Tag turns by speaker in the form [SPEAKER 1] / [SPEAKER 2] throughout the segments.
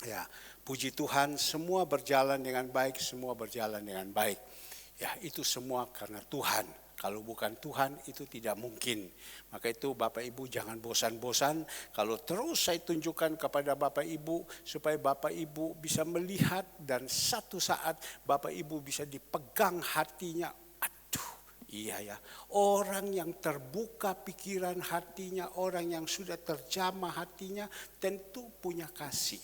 [SPEAKER 1] Ya, puji Tuhan, semua berjalan dengan baik, semua berjalan dengan baik. Ya, itu semua karena Tuhan. Kalau bukan Tuhan itu tidak mungkin. Maka itu Bapak Ibu jangan bosan-bosan. Kalau terus saya tunjukkan kepada Bapak Ibu supaya Bapak Ibu bisa melihat dan satu saat Bapak Ibu bisa dipegang hatinya. Aduh, iya ya. Orang yang terbuka pikiran hatinya, orang yang sudah terjamah hatinya tentu punya kasih.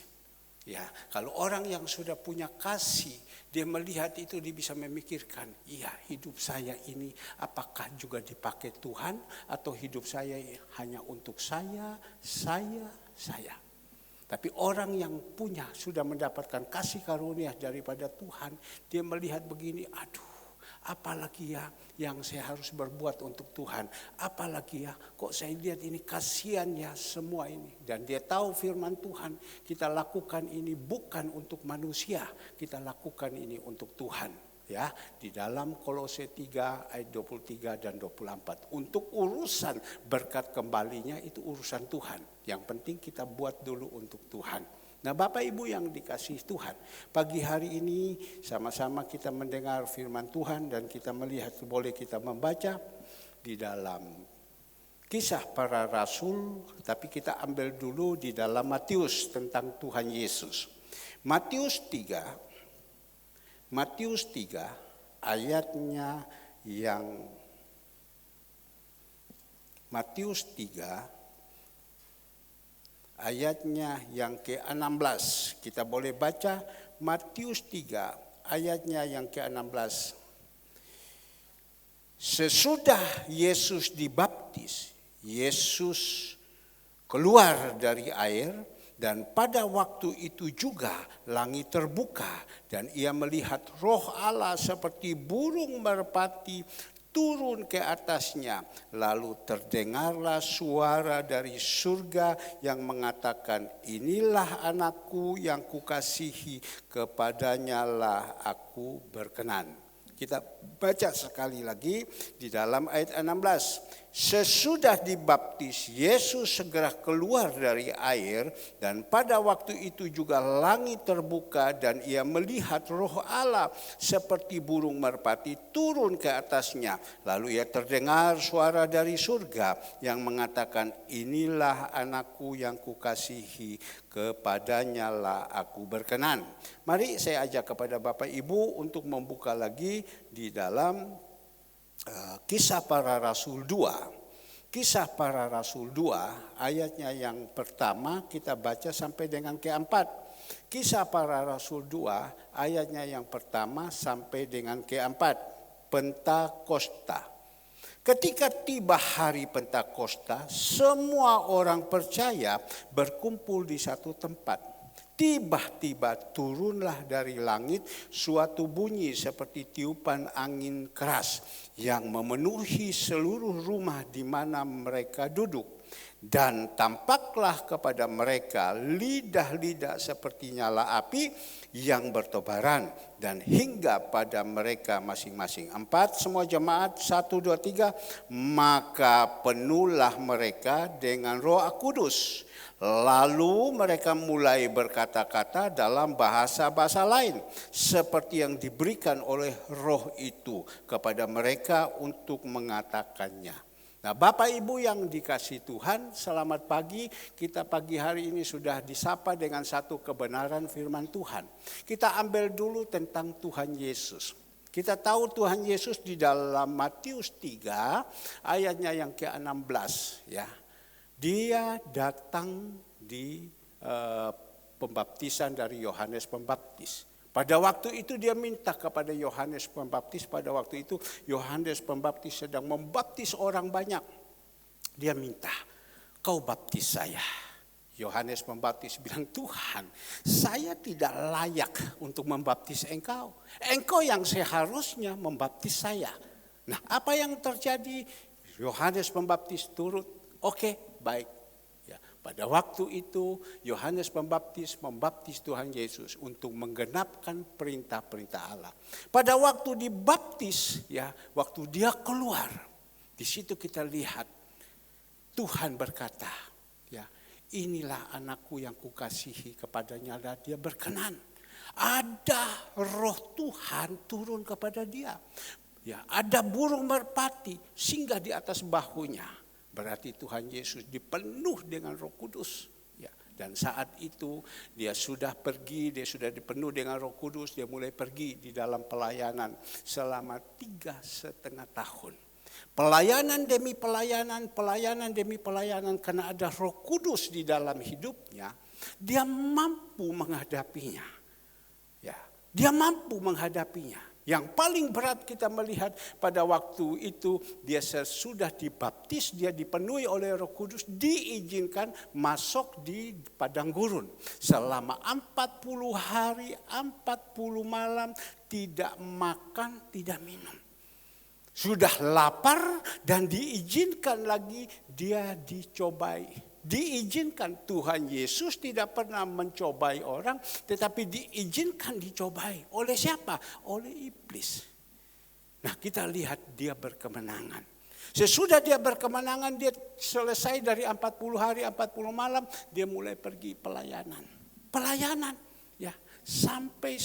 [SPEAKER 1] Ya, kalau orang yang sudah punya kasih, dia melihat itu, dia bisa memikirkan, iya hidup saya ini apakah juga dipakai Tuhan atau hidup saya hanya untuk saya. Tapi orang yang sudah mendapatkan kasih karunia daripada Tuhan, dia melihat begini, aduh, apalagi ya yang saya harus berbuat untuk Tuhan. Apalagi ya kok saya lihat ini kasihan ya semua ini. Dan dia tahu firman Tuhan, kita lakukan ini bukan untuk manusia, kita lakukan ini untuk Tuhan. Ya, di dalam Kolose 3 ayat 23 dan 24. Untuk urusan berkat kembalinya itu urusan Tuhan. Yang penting kita buat dulu untuk Tuhan. Nah Bapak Ibu yang dikasihi Tuhan, pagi hari ini sama-sama kita mendengar firman Tuhan dan kita melihat, boleh kita membaca di dalam Kisah Para Rasul, tapi kita ambil dulu di dalam Matius tentang Tuhan Yesus. Matius 3 ayatnya yang Matius 3 ayatnya yang ke-16. Kita boleh baca Matius 3 ayatnya yang ke-16. Sesudah Yesus dibaptis, Yesus keluar dari air, dan pada waktu itu juga langit terbuka dan ia melihat Roh Allah seperti burung merpati turun ke atasnya. Lalu terdengarlah suara dari surga yang mengatakan, inilah anakku yang kukasihi, kepadanya lah aku berkenan. Kita baca sekali lagi di dalam ayat 16. Sesudah dibaptis, Yesus segera keluar dari air dan pada waktu itu juga langit terbuka dan ia melihat Roh Allah seperti burung merpati turun ke atasnya. Lalu ia terdengar suara dari surga yang mengatakan, inilah anakku yang kukasihi, kepadanya lah aku berkenan. Mari saya ajak kepada Bapak Ibu untuk membuka lagi di dalam Kisah Para Rasul 2. Kisah Para Rasul 2 ayatnya yang pertama kita baca sampai dengan keempat. Kisah Para Rasul 2 ayatnya yang pertama sampai dengan keempat. Pentakosta. Ketika tiba hari Pentakosta, semua orang percaya berkumpul di satu tempat. Tiba-tiba turunlah dari langit suatu bunyi seperti tiupan angin keras yang memenuhi seluruh rumah di mana mereka duduk. Dan tampaklah kepada mereka lidah-lidah seperti nyala api yang bertebaran dan hingga pada mereka masing-masing. 4, semua jemaat 1, 2, 3. Maka penuhlah mereka dengan Roh Kudus. Lalu mereka mulai berkata-kata dalam bahasa-bahasa lain seperti yang diberikan oleh Roh itu kepada mereka untuk mengatakannya. Nah Bapak Ibu yang dikasihi Tuhan, selamat pagi. Kita pagi hari ini sudah disapa dengan satu kebenaran firman Tuhan. Kita ambil dulu tentang Tuhan Yesus. Kita tahu Tuhan Yesus di dalam Matius 3 ayatnya yang ke-16 ya. Dia datang di pembaptisan dari Yohanes Pembaptis. Pada waktu itu dia minta kepada Yohanes Pembaptis, pada waktu itu Yohanes Pembaptis sedang membaptis orang banyak. Dia minta, kau baptis saya. Yohanes Pembaptis bilang, Tuhan, saya tidak layak untuk membaptis engkau. Engkau yang seharusnya membaptis saya. Nah, apa yang terjadi? Yohanes Pembaptis turut, oke, baik. Ya, pada waktu itu Yohanes Pembaptis membaptis Tuhan Yesus untuk menggenapkan perintah-perintah Allah. Pada waktu dibaptis, ya, waktu dia keluar, di situ kita lihat Tuhan berkata, ya, inilah anakku yang kukasihi, kepadanya dan dia berkenan. Ada roh Tuhan turun kepada dia. Ya, ada burung merpati singgah di atas bahunya. Berarti Tuhan Yesus dipenuh dengan Roh Kudus. Ya, dan saat itu dia sudah pergi, dia sudah dipenuh dengan Roh Kudus, dia mulai pergi di dalam pelayanan selama 3,5 tahun. Pelayanan demi pelayanan, pelayanan demi pelayanan, karena ada Roh Kudus di dalam hidupnya, dia mampu menghadapinya. Ya, dia mampu menghadapinya. Yang paling berat kita melihat pada waktu itu, dia sesudah dibaptis, dia dipenuhi oleh Roh Kudus, diizinkan masuk di padang gurun. Selama 40 hari, 40 malam, tidak makan, tidak minum. Sudah lapar dan diizinkan lagi dia dicobai. Diizinkan. Tuhan Yesus tidak pernah mencobai orang, tetapi diizinkan dicobai. Oleh siapa? Oleh iblis. Nah, kita lihat dia berkemenangan. Sesudah dia berkemenangan, dia selesai dari 40 hari, 40 malam, dia mulai pergi pelayanan. Pelayanan, ya, sampai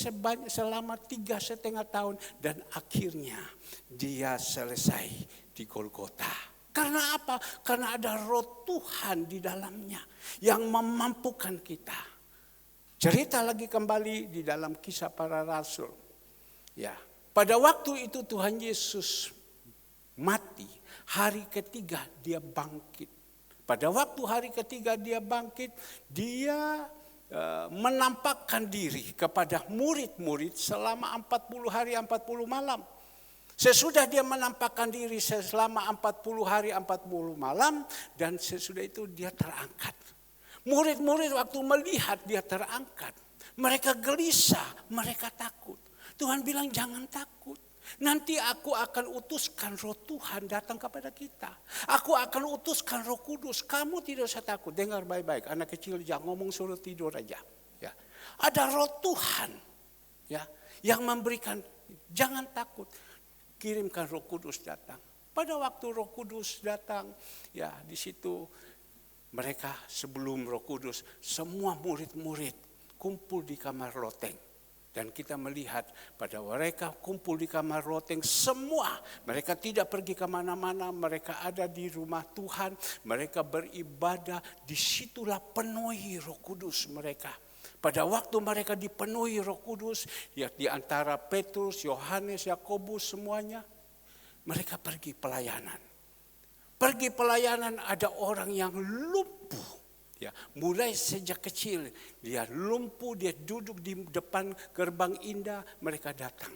[SPEAKER 1] selama 3,5 tahun, dan akhirnya dia selesai di Golgota. Karena apa? Karena ada Roh Tuhan di dalamnya yang memampukan kita. Cerita lagi kembali di dalam Kisah Para Rasul. Ya, pada waktu itu Tuhan Yesus mati, hari ketiga dia bangkit. Pada waktu hari ketiga dia bangkit, dia menampakkan diri kepada murid-murid selama 40 hari 40 malam. Sesudah dia menampakkan diri selama 40 hari 40 malam, dan sesudah itu dia terangkat. Murid-murid waktu melihat dia terangkat, mereka gelisah, mereka takut. Tuhan bilang jangan takut. Nanti aku akan utuskan Roh Tuhan datang kepada kita. Aku akan utuskan Roh Kudus. Kamu tidak usah takut. Dengar baik-baik, anak kecil jangan ngomong suruh tidur aja. Ya. Ada Roh Tuhan, ya, yang memberikan, jangan takut. Kirimkan Roh Kudus datang. Pada waktu Roh Kudus datang, ya di situ mereka sebelum Roh Kudus, semua murid-murid kumpul di kamar loteng. Dan kita melihat pada mereka kumpul di kamar loteng semua. Mereka tidak pergi kemana-mana, mereka ada di rumah Tuhan. Mereka beribadah, disitulah penuhi Roh Kudus mereka. Pada waktu mereka dipenuhi Roh Kudus, ya di antara Petrus, Yohanes, Yakobus semuanya, mereka pergi pelayanan. Pergi pelayanan, ada orang yang lumpuh, ya, mulai sejak kecil dia lumpuh, dia duduk di depan gerbang indah, mereka datang.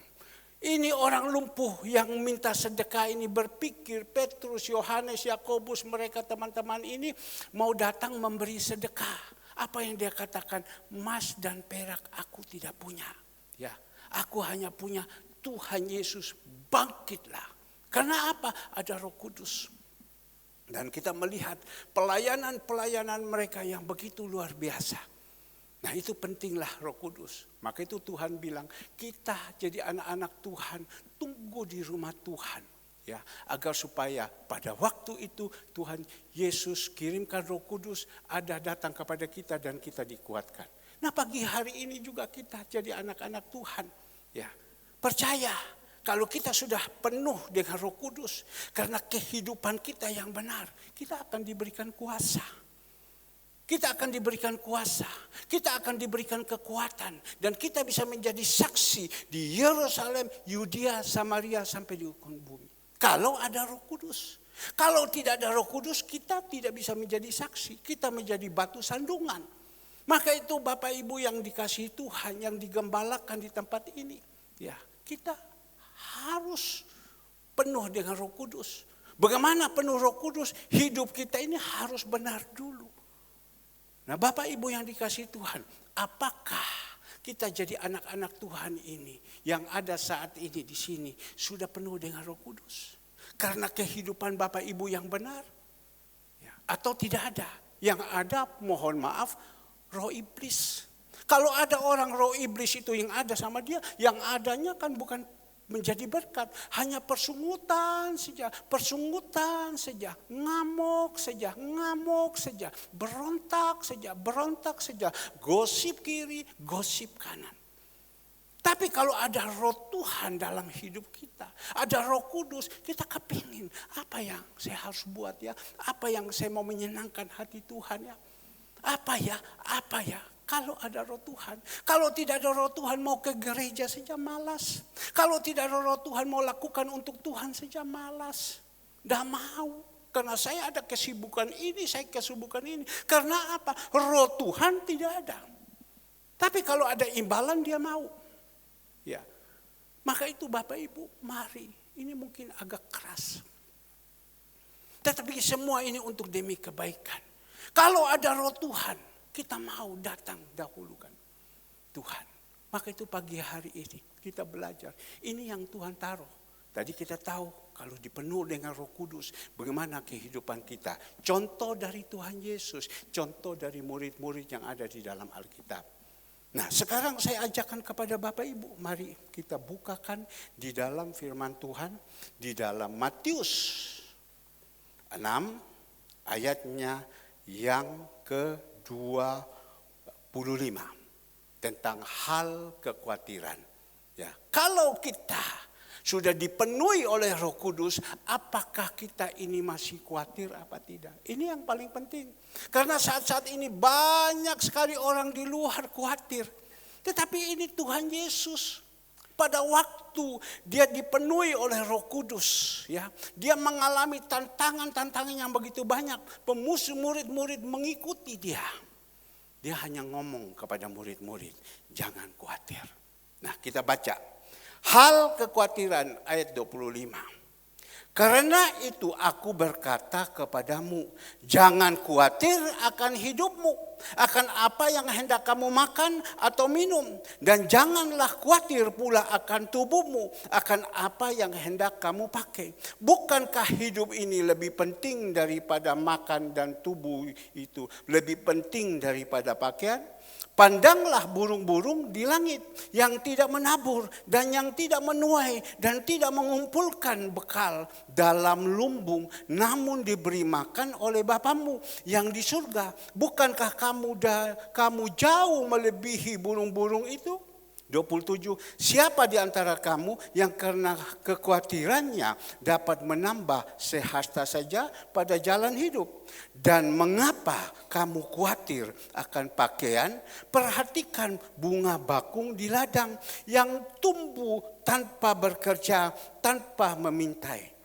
[SPEAKER 1] Ini orang lumpuh yang minta sedekah ini berpikir Petrus, Yohanes, Yakobus, mereka teman-teman ini mau datang memberi sedekah. Apa yang dia katakan? Emas dan perak aku tidak punya. Ya, aku hanya punya Tuhan Yesus, bangkitlah. Karena apa? Ada Roh Kudus. Dan kita melihat pelayanan-pelayanan mereka yang begitu luar biasa. Nah, itu pentinglah Roh Kudus. Maka itu Tuhan bilang, kita jadi anak-anak Tuhan, tunggu di rumah Tuhan. Ya, agar supaya pada waktu itu Tuhan Yesus kirimkan Roh Kudus ada datang kepada kita dan kita dikuatkan. Nah, pagi hari ini juga kita jadi anak-anak Tuhan. Ya, percaya kalau kita sudah penuh dengan Roh Kudus karena kehidupan kita yang benar, kita akan diberikan kuasa. Kita akan diberikan kuasa, kita akan diberikan kekuatan, dan kita bisa menjadi saksi di Yerusalem, Yudea, Samaria sampai di ujung bumi. Kalau ada Roh Kudus. Kalau tidak ada Roh Kudus, kita tidak bisa menjadi saksi. Kita menjadi batu sandungan. Maka itu Bapak Ibu yang dikasihi Tuhan, yang digembalakan di tempat ini. Ya, kita harus penuh dengan Roh Kudus. Bagaimana penuh Roh Kudus? Hidup kita ini harus benar dulu. Nah, Bapak Ibu yang dikasihi Tuhan, apakah kita jadi anak-anak Tuhan ini yang ada saat ini di sini sudah penuh dengan Roh Kudus? Karena kehidupan Bapak Ibu yang benar, ya, atau tidak ada? Yang ada, mohon maaf, roh iblis. Kalau ada orang roh iblis itu yang ada sama dia, yang adanya kan bukan menjadi berkat. Hanya persungutan saja, ngamuk saja, berontak saja, gosip kiri, gosip kanan. Tapi kalau ada roh Tuhan dalam hidup kita, ada Roh Kudus, kita kepingin apa yang saya harus buat ya, apa yang saya mau menyenangkan hati Tuhan ya, apa ya. Kalau ada roh Tuhan, kalau tidak ada roh Tuhan mau ke gereja saja malas, kalau tidak ada roh Tuhan mau lakukan untuk Tuhan saja malas, tidak mau. Karena saya ada kesibukan ini, Karena apa? Roh Tuhan tidak ada. Tapi kalau ada imbalan dia mau. Ya, maka itu Bapak Ibu, mari, ini mungkin agak keras. Tetapi semua ini untuk demi kebaikan. Kalau ada roh Tuhan, kita mau datang dahulukan Tuhan. Maka itu pagi hari ini kita belajar. Ini yang Tuhan taruh. Tadi kita tahu kalau dipenuhi dengan Roh Kudus, bagaimana kehidupan kita. Contoh dari Tuhan Yesus, contoh dari murid-murid yang ada di dalam Alkitab. Nah, sekarang saya ajakkan kepada Bapak Ibu, mari kita bukakan di dalam firman Tuhan, di dalam Matius 6 ayatnya yang ke-25 tentang hal kekhawatiran. Ya, kalau kita sudah dipenuhi oleh Roh Kudus, apakah kita ini masih khawatir apa tidak? Ini yang paling penting. Karena saat-saat ini banyak sekali orang di luar khawatir. Tetapi ini Tuhan Yesus pada waktu dia dipenuhi oleh Roh Kudus, ya, dia mengalami tantangan yang begitu banyak. Pemusuh murid-murid mengikuti dia. Dia hanya ngomong kepada murid-murid, jangan khawatir. Nah, kita baca. Hal kekhawatiran ayat 25. Karena itu aku berkata kepadamu, jangan khawatir akan hidupmu, akan apa yang hendak kamu makan atau minum. Dan janganlah khawatir pula akan tubuhmu, akan apa yang hendak kamu pakai. Bukankah hidup ini lebih penting daripada makan dan tubuh itu lebih penting daripada pakaian? Pandanglah burung-burung di langit yang tidak menabur dan yang tidak menuai dan tidak mengumpulkan bekal dalam lumbung, namun diberi makan oleh Bapamu yang di surga. Bukankah kamu jauh melebihi burung-burung itu? 27. Siapa di antara kamu yang karena kekhawatirannya dapat menambah sehasta saja pada jalan hidup? Dan mengapa kamu khawatir akan pakaian? Perhatikan bunga bakung di ladang yang tumbuh tanpa bekerja, tanpa memintai.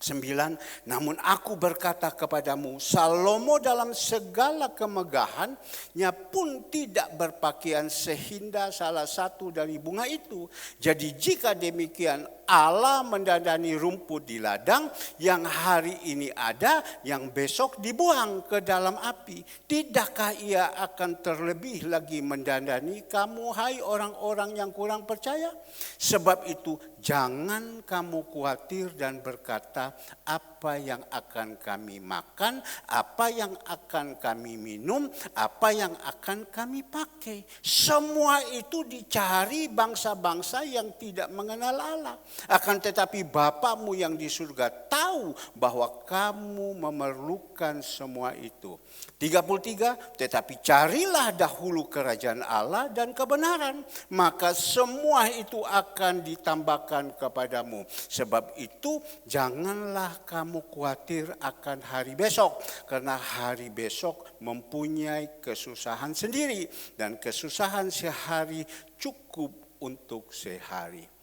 [SPEAKER 1] 9. Namun aku berkata kepadamu, Salomo dalam segala kemegahannya pun tidak berpakaian sehinda salah satu dari bunga itu. Jadi jika demikian Allah mendandani rumput di ladang yang hari ini ada, yang besok dibuang ke dalam api. Tidakkah ia akan terlebih lagi mendandani kamu, hai orang-orang yang kurang percaya? Sebab itu jangan kamu khawatir dan berkata, apa yang akan kami makan, apa yang akan kami minum, apa yang akan kami pakai. Semua itu dicari bangsa-bangsa yang tidak mengenal Allah. Akan tetapi Bapamu yang di surga tahu bahwa kamu memerlukan semua itu. 33, tetapi carilah dahulu kerajaan Allah dan kebenaran, maka semua itu akan ditambahkan kepadamu. Sebab itu janganlah kamu khawatir akan hari besok, karena hari besok mempunyai kesusahan sendiri, dan kesusahan sehari cukup untuk sehari.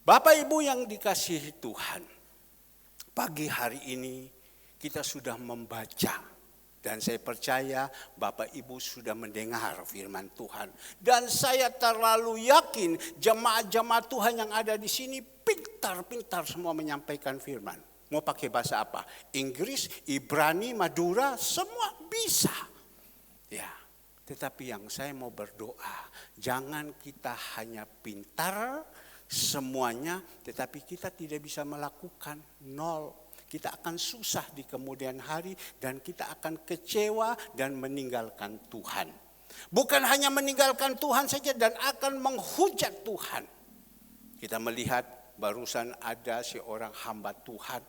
[SPEAKER 1] Bapak Ibu yang dikasihi Tuhan, pagi hari ini kita sudah membaca. Dan saya percaya Bapak Ibu sudah mendengar firman Tuhan. Dan saya terlalu yakin jemaat-jemaat Tuhan yang ada di sini pintar-pintar semua menyampaikan firman. Mau pakai bahasa apa? Inggris, Ibrani, Madura, semua bisa. Ya, tetapi yang saya mau berdoa, jangan kita hanya pintar semuanya, tetapi kita tidak bisa melakukan, nol. Kita akan susah di kemudian hari dan kita akan kecewa dan meninggalkan Tuhan. Bukan hanya meninggalkan Tuhan saja dan akan menghujat Tuhan. Kita melihat barusan ada seorang hamba Tuhan,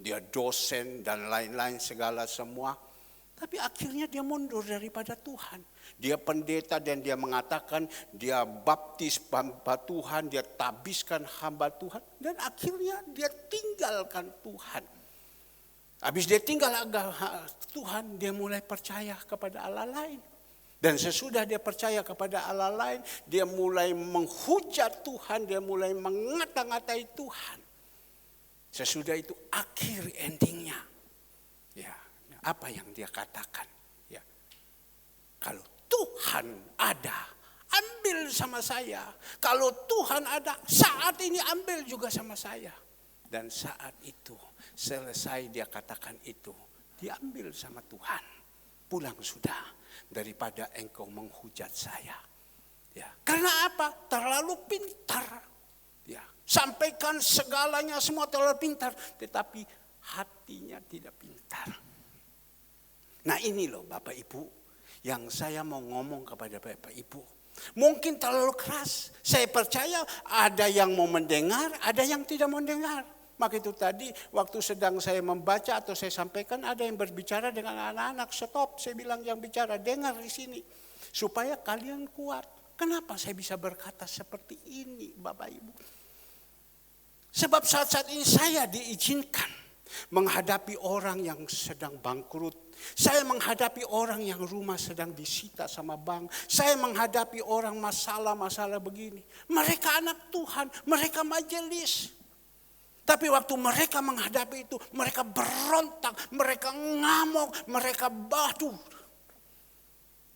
[SPEAKER 1] dia dosen dan lain-lain segala semua. Tapi akhirnya dia mundur daripada Tuhan. Dia pendeta dan dia mengatakan dia baptis hamba Tuhan, dia tabiskan hamba Tuhan. Dan akhirnya dia tinggalkan Tuhan. Habis dia tinggal Tuhan, dia mulai percaya kepada Allah lain. Dan sesudah dia percaya kepada Allah lain, dia mulai menghujat Tuhan, dia mulai mengata-ngatai Tuhan. Sesudah itu akhir endingnya. Ya, apa yang dia katakan? Ya. Kalau Tuhan ada, ambil sama saya. Kalau Tuhan ada, saat ini ambil juga sama saya. Dan saat itu selesai dia katakan itu, diambil sama Tuhan. Pulang sudah. Daripada engkau menghujat saya. Ya. Karena apa? Terlalu pintar. Ya. Sampaikan segalanya semua terlalu pintar. Tetapi hatinya tidak pintar. Nah ini loh Bapak Ibu. Yang saya mau ngomong kepada Bapak Ibu. Mungkin terlalu keras. Saya percaya ada yang mau mendengar, ada yang tidak mau mendengar. Maka itu tadi waktu sedang saya membaca atau saya sampaikan ada yang berbicara dengan anak-anak. Stop, saya bilang yang bicara dengar di sini. Supaya kalian kuat. Kenapa saya bisa berkata seperti ini Bapak Ibu? Sebab saat-saat ini saya diizinkan menghadapi orang yang sedang bangkrut. Saya menghadapi orang yang rumah sedang disita sama bank. Saya menghadapi orang masalah-masalah begini. Mereka anak Tuhan, mereka majelis. Tapi waktu mereka menghadapi itu, mereka berontak, mereka ngamuk, mereka badu.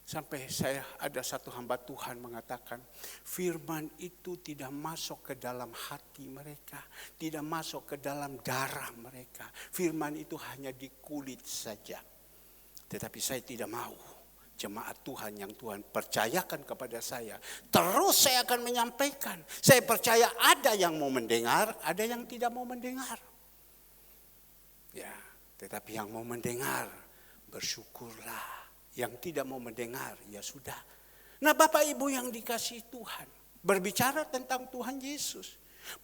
[SPEAKER 1] Sampai saya ada satu hamba Tuhan mengatakan, firman itu tidak masuk ke dalam hati mereka, tidak masuk ke dalam darah mereka. Firman itu hanya di kulit saja. Tetapi saya tidak mau. Jemaat Tuhan yang Tuhan percayakan kepada saya. Terus saya akan menyampaikan. Saya percaya ada yang mau mendengar, ada yang tidak mau mendengar. Ya, tetapi yang mau mendengar, bersyukurlah. Yang tidak mau mendengar, ya sudah. Nah Bapak Ibu yang dikasihi Tuhan, berbicara tentang Tuhan Yesus.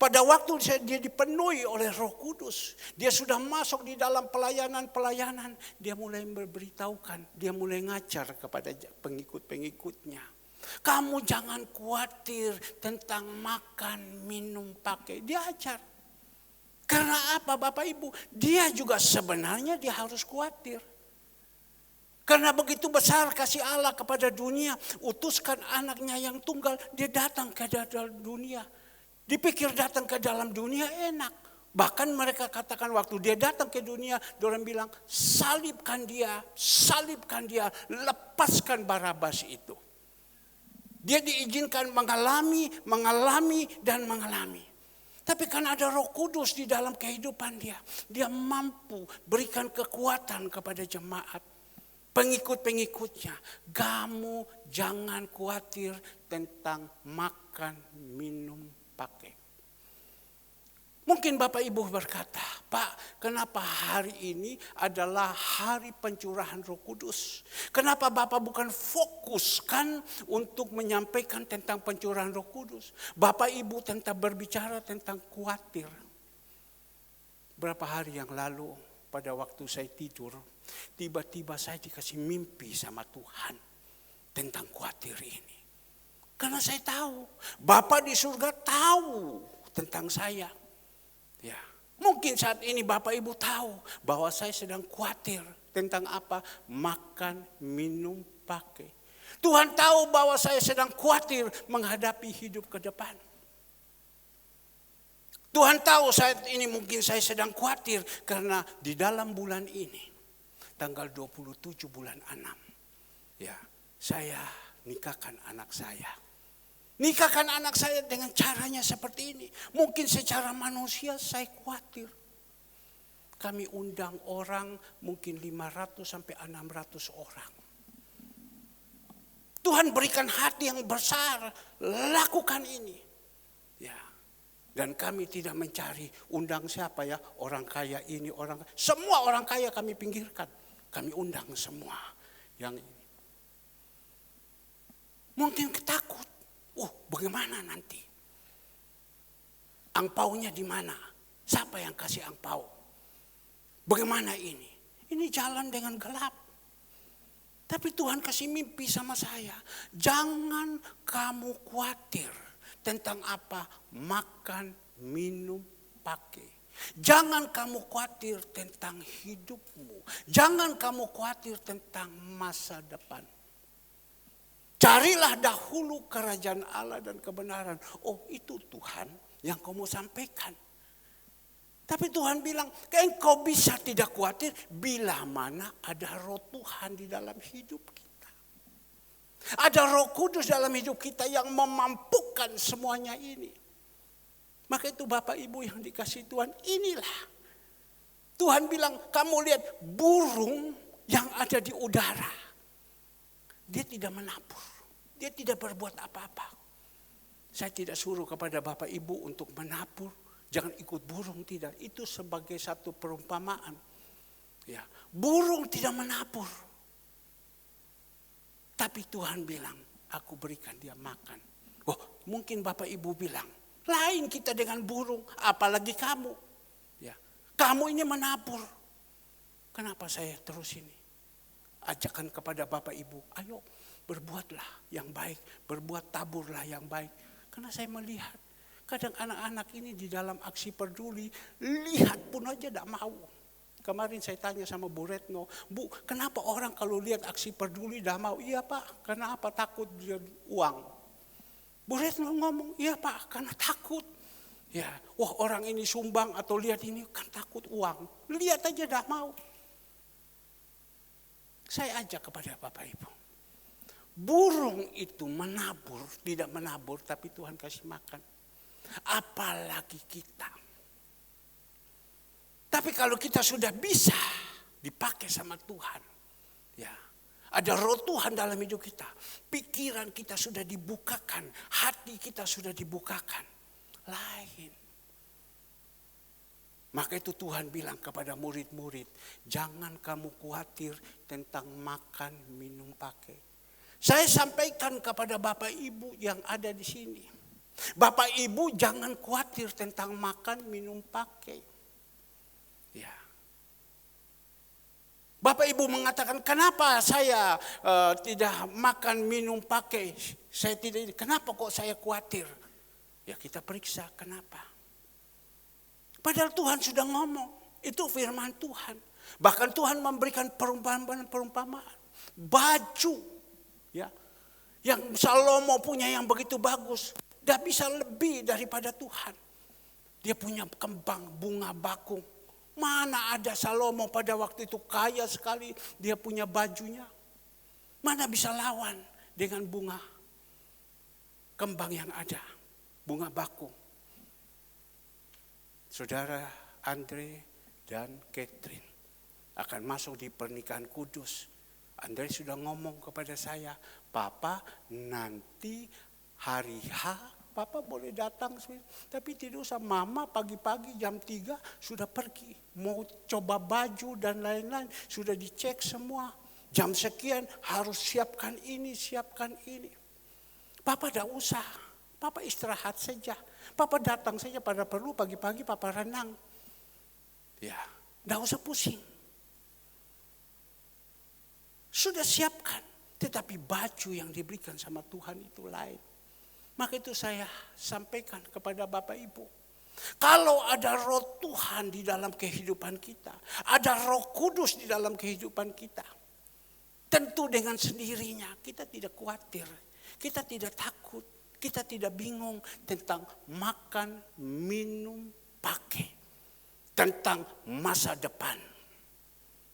[SPEAKER 1] Pada waktu dia dipenuhi oleh Roh Kudus, dia sudah masuk di dalam pelayanan-pelayanan, dia mulai memberitahukan, dia mulai ngajar kepada pengikut-pengikutnya. Kamu jangan khawatir tentang makan, minum, pakai, dia ajar. Karena apa Bapak Ibu? Dia juga sebenarnya dia harus khawatir. Karena begitu besar kasih Allah kepada dunia, utuskan anaknya yang tunggal, dia datang ke dalam dunia. Dipikir datang ke dalam dunia enak. Bahkan mereka katakan waktu dia datang ke dunia, orang bilang salibkan dia, lepaskan Barabas itu. Dia diizinkan mengalami. Tapi kan ada Roh Kudus di dalam kehidupan dia. Dia mampu berikan kekuatan kepada jemaat. Pengikut-pengikutnya. Kamu jangan khawatir tentang makan, minum, pakai. Mungkin Bapak Ibu berkata, Pak, kenapa hari ini adalah hari pencurahan Roh Kudus? Kenapa Bapak bukan fokuskan untuk menyampaikan tentang pencurahan Roh Kudus? Bapak Ibu tentang berbicara tentang khawatir. Berapa hari yang lalu pada waktu saya tidur, tiba-tiba saya dikasih mimpi sama Tuhan tentang khawatir ini. Karena saya tahu, Bapa di surga tahu tentang saya. Ya, mungkin saat ini Bapak Ibu tahu bahwa saya sedang khawatir tentang apa? Makan, minum, pakai. Tuhan tahu bahwa saya sedang khawatir menghadapi hidup ke depan. Tuhan tahu saat ini mungkin saya sedang khawatir karena di dalam bulan ini, tanggal 27 bulan 6, ya, saya nikahkan anak saya. Nikahkan anak saya dengan caranya seperti ini. Mungkin secara manusia saya khawatir. Kami undang orang mungkin 500 sampai 600 orang. Tuhan berikan hati yang besar, lakukan ini. Ya. Dan kami tidak mencari undang siapa ya, orang kaya ini, orang semua orang kaya kami pinggirkan. Kami undang semua yang ini. Mungkin takut. Bagaimana nanti? Angpaunya di mana? Siapa yang kasih angpau? Bagaimana ini? Ini jalan dengan gelap. Tapi Tuhan kasih mimpi sama saya. Jangan kamu khawatir tentang apa? Makan, minum, pakai. Jangan kamu khawatir tentang hidupmu. Jangan kamu khawatir tentang masa depan. Carilah dahulu kerajaan Allah dan kebenaran. Oh, itu Tuhan yang kamu sampaikan. Tapi Tuhan bilang, engkau bisa tidak khawatir bila mana ada roh Tuhan di dalam hidup kita. Ada Roh Kudus dalam hidup kita yang memampukan semuanya ini. Maka itu Bapak Ibu yang dikasih Tuhan, inilah. Tuhan bilang, kamu lihat burung yang ada di udara. Dia tidak menabur. Dia tidak berbuat apa-apa. Saya tidak suruh kepada Bapak Ibu untuk menabur. Jangan ikut burung, tidak. Itu sebagai satu perumpamaan. Ya, burung tidak menabur. Tapi Tuhan bilang, aku berikan dia makan. Oh, mungkin Bapak Ibu bilang, lain kita dengan burung, apalagi kamu. Ya, kamu ini menabur. Kenapa saya terus ini? Ajakan kepada Bapak Ibu, ayo berbuatlah yang baik, berbuat taburlah yang baik. Karena saya melihat, kadang anak-anak ini di dalam aksi peduli, lihat pun aja tidak mau. Kemarin saya tanya sama Bu Retno, Bu, kenapa orang kalau lihat aksi peduli tidak mau? Iya Pak, karena apa? Takut dia uang. Bu Retno ngomong, iya Pak, karena takut. Ya, wah orang ini sumbang atau lihat ini kan takut uang. Lihat aja tidak mau. Saya ajak kepada Bapak Ibu. Burung itu menabur, tidak menabur, tapi Tuhan kasih makan. Apalagi kita. Tapi kalau kita sudah bisa dipakai sama Tuhan, ya, ada roh Tuhan dalam hidup kita, pikiran kita sudah dibukakan, hati kita sudah dibukakan, lain. Maka itu Tuhan bilang kepada murid-murid, jangan kamu khawatir tentang makan, minum, pakai. Saya sampaikan kepada Bapak Ibu yang ada di sini. Bapak Ibu jangan khawatir tentang makan, minum, pakai. Ya. Bapak Ibu mengatakan, kenapa saya tidak makan, minum, pakai? Saya tidak. Kenapa kok saya khawatir? Ya kita periksa kenapa. Padahal Tuhan sudah ngomong. Itu firman Tuhan. Bahkan Tuhan memberikan perumpamaan. Baju. Ya. Yang Salomo punya yang begitu bagus. Tidak bisa lebih daripada Tuhan. Dia punya kembang bunga bakung. Mana ada Salomo pada waktu itu kaya sekali. Dia punya bajunya. Mana bisa lawan dengan bunga kembang yang ada. Bunga bakung. Saudara Andre dan Catherine akan masuk di pernikahan kudus. Andre sudah ngomong kepada saya, Papa nanti hari H, Papa boleh datang, tapi tidak usah. Mama pagi-pagi jam 3 sudah pergi. Mau coba baju dan lain-lain, sudah dicek semua. Jam sekian harus siapkan ini, siapkan ini. Papa tidak usah, Papa istirahat saja. Papa datang saja pada perlu pagi-pagi Papa renang. Ya, tidak usah pusing. Sudah siapkan, tetapi baju yang diberikan sama Tuhan itu lain. Maka itu saya sampaikan kepada Bapak Ibu. Kalau ada roh Tuhan di dalam kehidupan kita. Ada Roh Kudus di dalam kehidupan kita. Tentu dengan sendirinya kita tidak khawatir. Kita tidak takut. Kita tidak bingung tentang makan, minum, pakai. Tentang masa depan.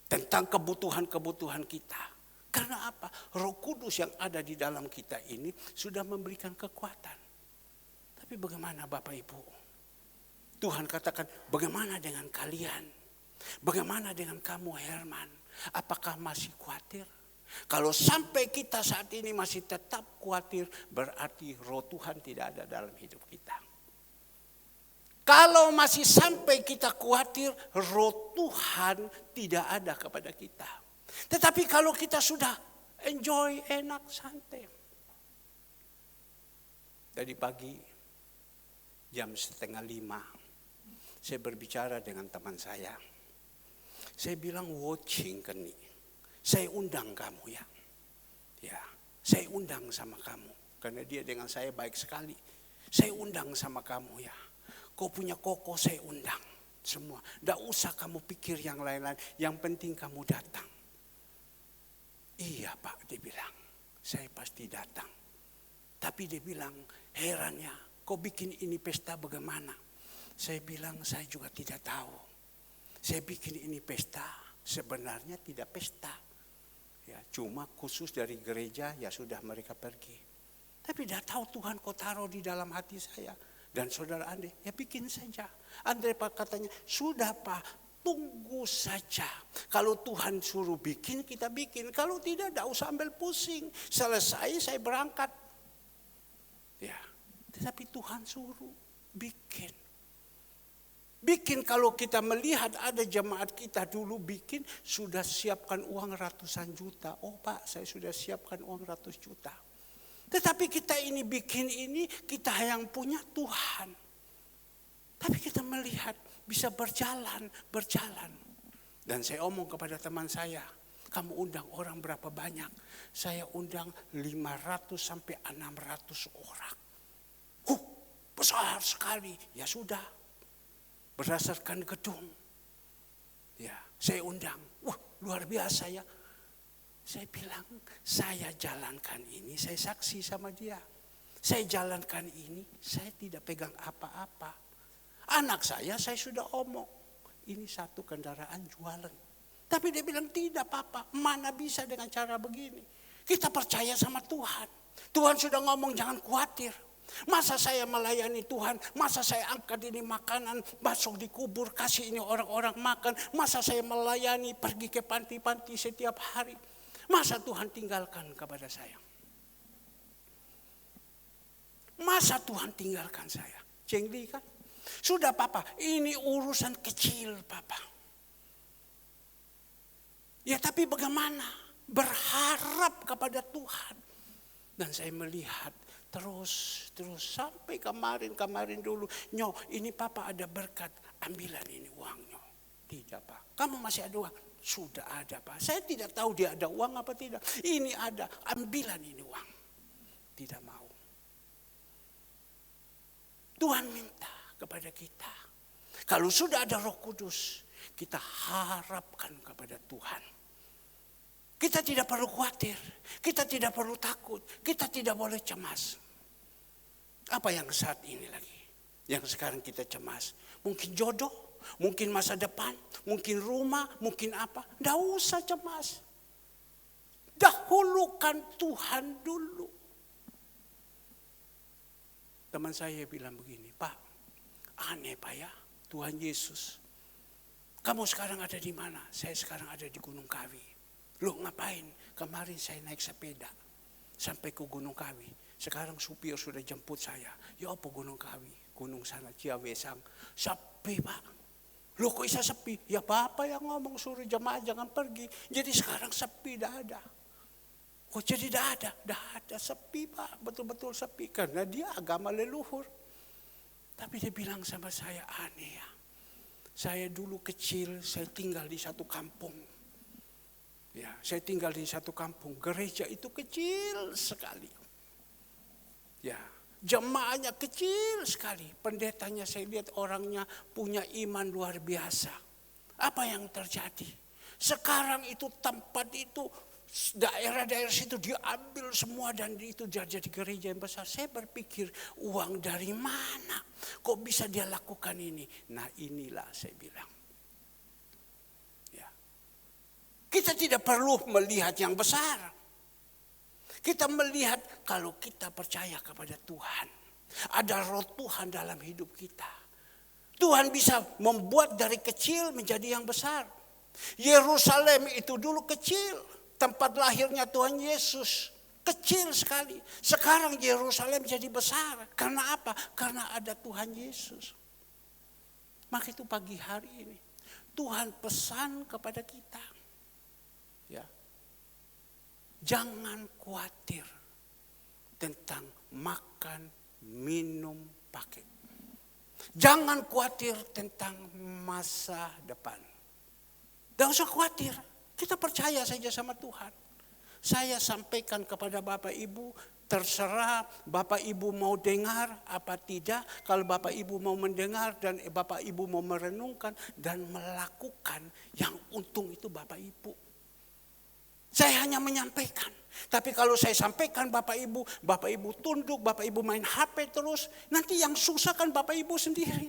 [SPEAKER 1] Tentang kebutuhan-kebutuhan kita. Karena apa? Roh Kudus yang ada di dalam kita ini sudah memberikan kekuatan. Tapi bagaimana Bapak Ibu? Tuhan katakan, bagaimana dengan kalian? Bagaimana dengan kamu Herman? Apakah masih khawatir? Kalau sampai kita saat ini masih tetap khawatir, berarti roh Tuhan tidak ada dalam hidup kita. Kalau masih sampai kita khawatir, roh Tuhan tidak ada kepada kita. Tetapi kalau kita sudah enjoy, enak, santai. Tadi pagi jam 4:30. Saya berbicara dengan teman saya. Saya bilang watching kan nih. Saya undang kamu ya. Ya, saya undang sama kamu. Karena dia dengan saya baik sekali. Saya undang sama kamu ya. Kau punya koko saya undang. Semua. Tidak usah kamu pikir yang lain-lain. Yang penting kamu datang. Iya Pak, dia bilang. Saya pasti datang. Tapi dia bilang, herannya, kau bikin ini pesta bagaimana? Saya bilang, saya juga tidak tahu. Saya bikin ini pesta, sebenarnya tidak pesta. Ya, cuma khusus dari gereja, ya sudah mereka pergi. Tapi tidak tahu Tuhan kau taruh di dalam hati saya. Dan saudara Andre, ya bikin saja. Andre Pak katanya, sudah Pak, tunggu saja. Kalau Tuhan suruh bikin, kita bikin. Kalau tidak usah ambil pusing. Selesai, saya berangkat. Ya, tetapi Tuhan suruh bikin. Bikin kalau kita melihat ada jemaat kita dulu bikin, sudah siapkan uang ratusan juta. Oh Pak, saya sudah siapkan uang 100 juta. Tetapi kita ini bikin ini, kita yang punya Tuhan. Tapi kita melihat bisa berjalan. Dan saya omong kepada teman saya, kamu undang orang berapa banyak? Saya undang 500 sampai 600 orang. Besar sekali. Ya sudah, berdasarkan gedung. Ya, saya undang. Wah, luar biasa ya. Saya bilang, saya jalankan ini, saya saksi sama dia. Saya jalankan ini, saya tidak pegang apa-apa. Anak saya sudah omong, ini satu kendaraan jualan. Tapi dia bilang tidak apa-apa, mana bisa dengan cara begini. Kita percaya sama Tuhan. Tuhan sudah ngomong jangan khawatir. Masa saya melayani Tuhan, masa saya angkat ini makanan, masuk di kubur, kasih ini orang-orang makan. Masa saya melayani, pergi ke panti-panti setiap hari. Masa Tuhan tinggalkan kepada saya? Masa Tuhan tinggalkan saya? Cengli kan? Sudah Papa, ini urusan kecil Papa. Ya tapi bagaimana? Berharap kepada Tuhan. Dan saya melihat terus sampai kemarin dulu. Nyo, ini Papa ada berkat, ambilan ini uangnya. Tidak Pak, kamu masih ada uang? Sudah ada Pak, saya tidak tahu dia ada uang apa tidak. Ini ada, ambilan ini uang. Tidak mau. Tuhan minta kepada kita. Kalau sudah ada Roh Kudus, kita harapkan kepada Tuhan. Kita tidak perlu khawatir, kita tidak perlu takut, kita tidak boleh cemas. Apa yang saat ini lagi? Yang sekarang kita cemas. Mungkin jodoh, mungkin masa depan, mungkin rumah, mungkin apa. Tidak usah cemas. Dahulukan Tuhan dulu. Teman saya bilang begini, Pak, aneh Pak ya, Tuhan Yesus. Kamu sekarang ada di mana? Saya sekarang ada di Gunung Kawi. Loh ngapain? Kemarin saya naik sepeda sampai ke Gunung Kawi. Sekarang supir sudah jemput saya. Ya apa Gunung Kawi? Gunung sana Ciawesang. Sepi Pak. Loh kok bisa sepi? Ya Bapak yang ngomong suruh jemaah jangan pergi. Jadi sekarang sepi, dah ada. Oh jadi dah ada sepi Pak. Betul-betul sepi. Karena dia agama leluhur. Tapi dia bilang sama saya, aneh ya. Saya dulu kecil, saya tinggal di satu kampung. Ya, saya tinggal di satu kampung, gereja itu kecil sekali. Ya, jemaahnya kecil sekali. Pendetanya saya lihat orangnya punya iman luar biasa. Apa yang terjadi? Sekarang itu tempat itu, daerah-daerah situ diambil semua dan itu jadi gereja yang besar. Saya berpikir uang dari mana? Kok bisa dia lakukan ini? Nah inilah saya bilang. Kita tidak perlu melihat yang besar. Kita melihat kalau kita percaya kepada Tuhan. Ada roh Tuhan dalam hidup kita. Tuhan bisa membuat dari kecil menjadi yang besar. Yerusalem itu dulu kecil. Tempat lahirnya Tuhan Yesus. Kecil sekali. Sekarang Yerusalem jadi besar. Karena apa? Karena ada Tuhan Yesus. Maka itu pagi hari ini. Tuhan pesan kepada kita. Ya, jangan khawatir tentang makan, minum, pakai. Jangan khawatir tentang masa depan. Tidak usah khawatir. Kita percaya saja sama Tuhan. Saya sampaikan kepada Bapak Ibu, terserah Bapak Ibu mau dengar apa tidak. Kalau Bapak Ibu mau mendengar dan Bapak Ibu mau merenungkan dan melakukan, yang untung itu Bapak Ibu. Saya hanya menyampaikan. Tapi kalau saya sampaikan Bapak Ibu tunduk, Bapak Ibu main HP terus, nanti yang susah kan Bapak Ibu sendiri.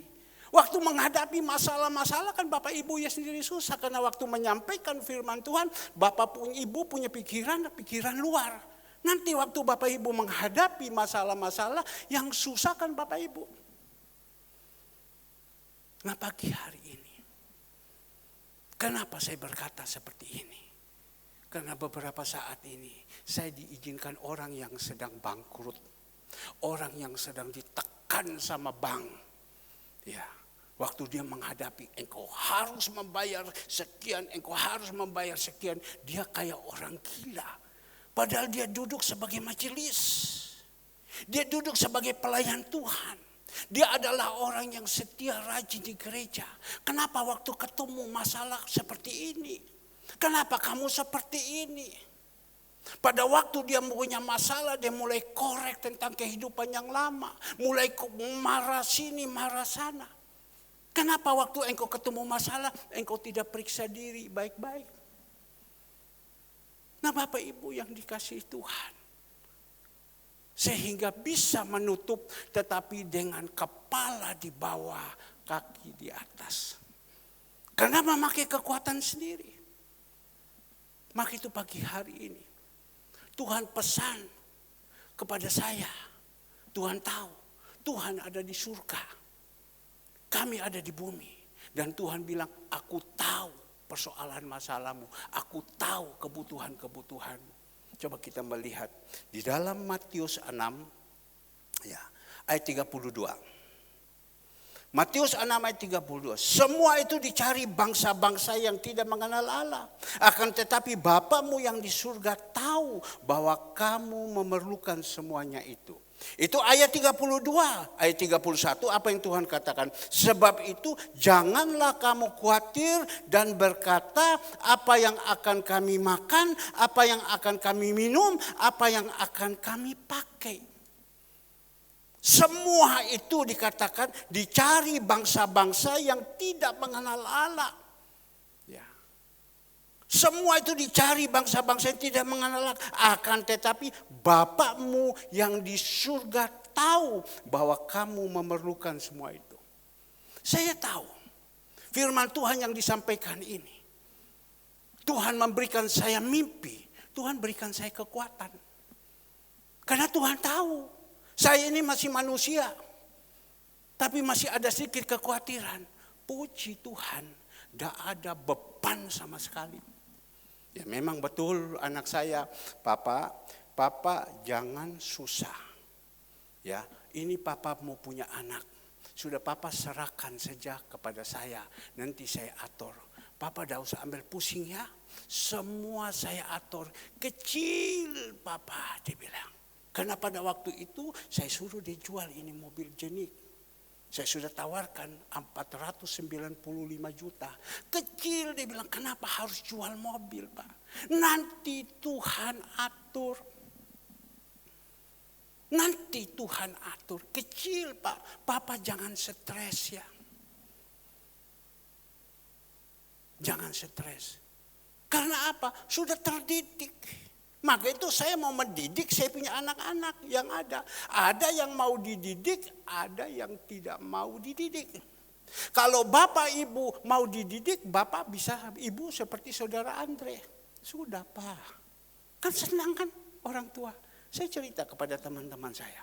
[SPEAKER 1] Waktu menghadapi masalah-masalah kan Bapak Ibu ya sendiri susah. Karena waktu menyampaikan firman Tuhan, Bapak punya Ibu punya pikiran luar. Nanti waktu Bapak Ibu menghadapi masalah-masalah yang susah kan Bapak Ibu. Nah pagi hari ini, kenapa saya berkata seperti ini? Karena beberapa saat ini saya diizinkan orang yang sedang bangkrut. Orang yang sedang ditekan sama bank. Ya, waktu dia menghadapi engkau harus membayar sekian, engkau harus membayar sekian. Dia kayak orang gila. Padahal dia duduk sebagai majelis. Dia duduk sebagai pelayan Tuhan. Dia adalah orang yang setia rajin di gereja. Kenapa waktu ketemu masalah seperti ini? Kenapa kamu seperti ini? Pada waktu dia punya masalah, dia mulai korek tentang kehidupan yang lama. Mulai marah sini, marah sana. Kenapa waktu engkau ketemu masalah, engkau tidak periksa diri baik-baik? Nah Bapak Ibu yang dikasihi Tuhan. Sehingga bisa menutup tetapi dengan kepala di bawah, kaki di atas. Karena memakai kekuatan sendiri. Maka itu pagi hari ini Tuhan pesan kepada saya. Tuhan tahu Tuhan ada di surga. Kami ada di bumi. Dan Tuhan bilang, aku tahu persoalan masalahmu. Aku tahu kebutuhan-kebutuhanmu. Coba kita melihat di dalam Matius 6 ya, ayat 32. Matius 6 ayat 32. Semua itu dicari bangsa-bangsa yang tidak mengenal Allah. Akan tetapi Bapamu yang di surga tahu bahwa kamu memerlukan semuanya itu. Itu ayat 32. Ayat 31 apa yang Tuhan katakan. Sebab itu janganlah kamu khawatir dan berkata apa yang akan kami makan, apa yang akan kami minum, apa yang akan kami pakai. Semua itu dikatakan dicari bangsa-bangsa yang tidak mengenal Allah. Ya. Semua itu dicari bangsa-bangsa yang tidak mengenal Allah. Akan tetapi Bapakmu yang di surga tahu bahwa kamu memerlukan semua itu. Saya tahu firman Tuhan yang disampaikan ini. Tuhan memberikan saya mimpi. Tuhan berikan saya kekuatan. Karena Tuhan tahu. Saya ini masih manusia, tapi masih ada sedikit kekhawatiran. Puji Tuhan, tidak ada beban sama sekali. Ya memang betul anak saya, Papa jangan susah. Ya, ini Papa mau punya anak. Sudah Papa serahkan saja kepada saya, nanti saya atur. Papa tidak usah ambil pusing ya, semua saya atur. Kecil Papa, dia bilang. Karena pada waktu itu saya suruh dia jual ini mobil jenik. Saya sudah tawarkan 495 juta. Kecil dia bilang, kenapa harus jual mobil Pak? Nanti Tuhan atur. Nanti Tuhan atur. Kecil Pak, Papa jangan stres ya. Jangan stres. Karena apa? Sudah terdidik. Maka itu saya mau mendidik, saya punya anak-anak yang ada. Ada yang mau dididik, ada yang tidak mau dididik. Kalau Bapak Ibu mau dididik, Bapak bisa Ibu seperti saudara Andre. Sudah Pak. Kan senang kan orang tua. Saya cerita kepada teman-teman saya.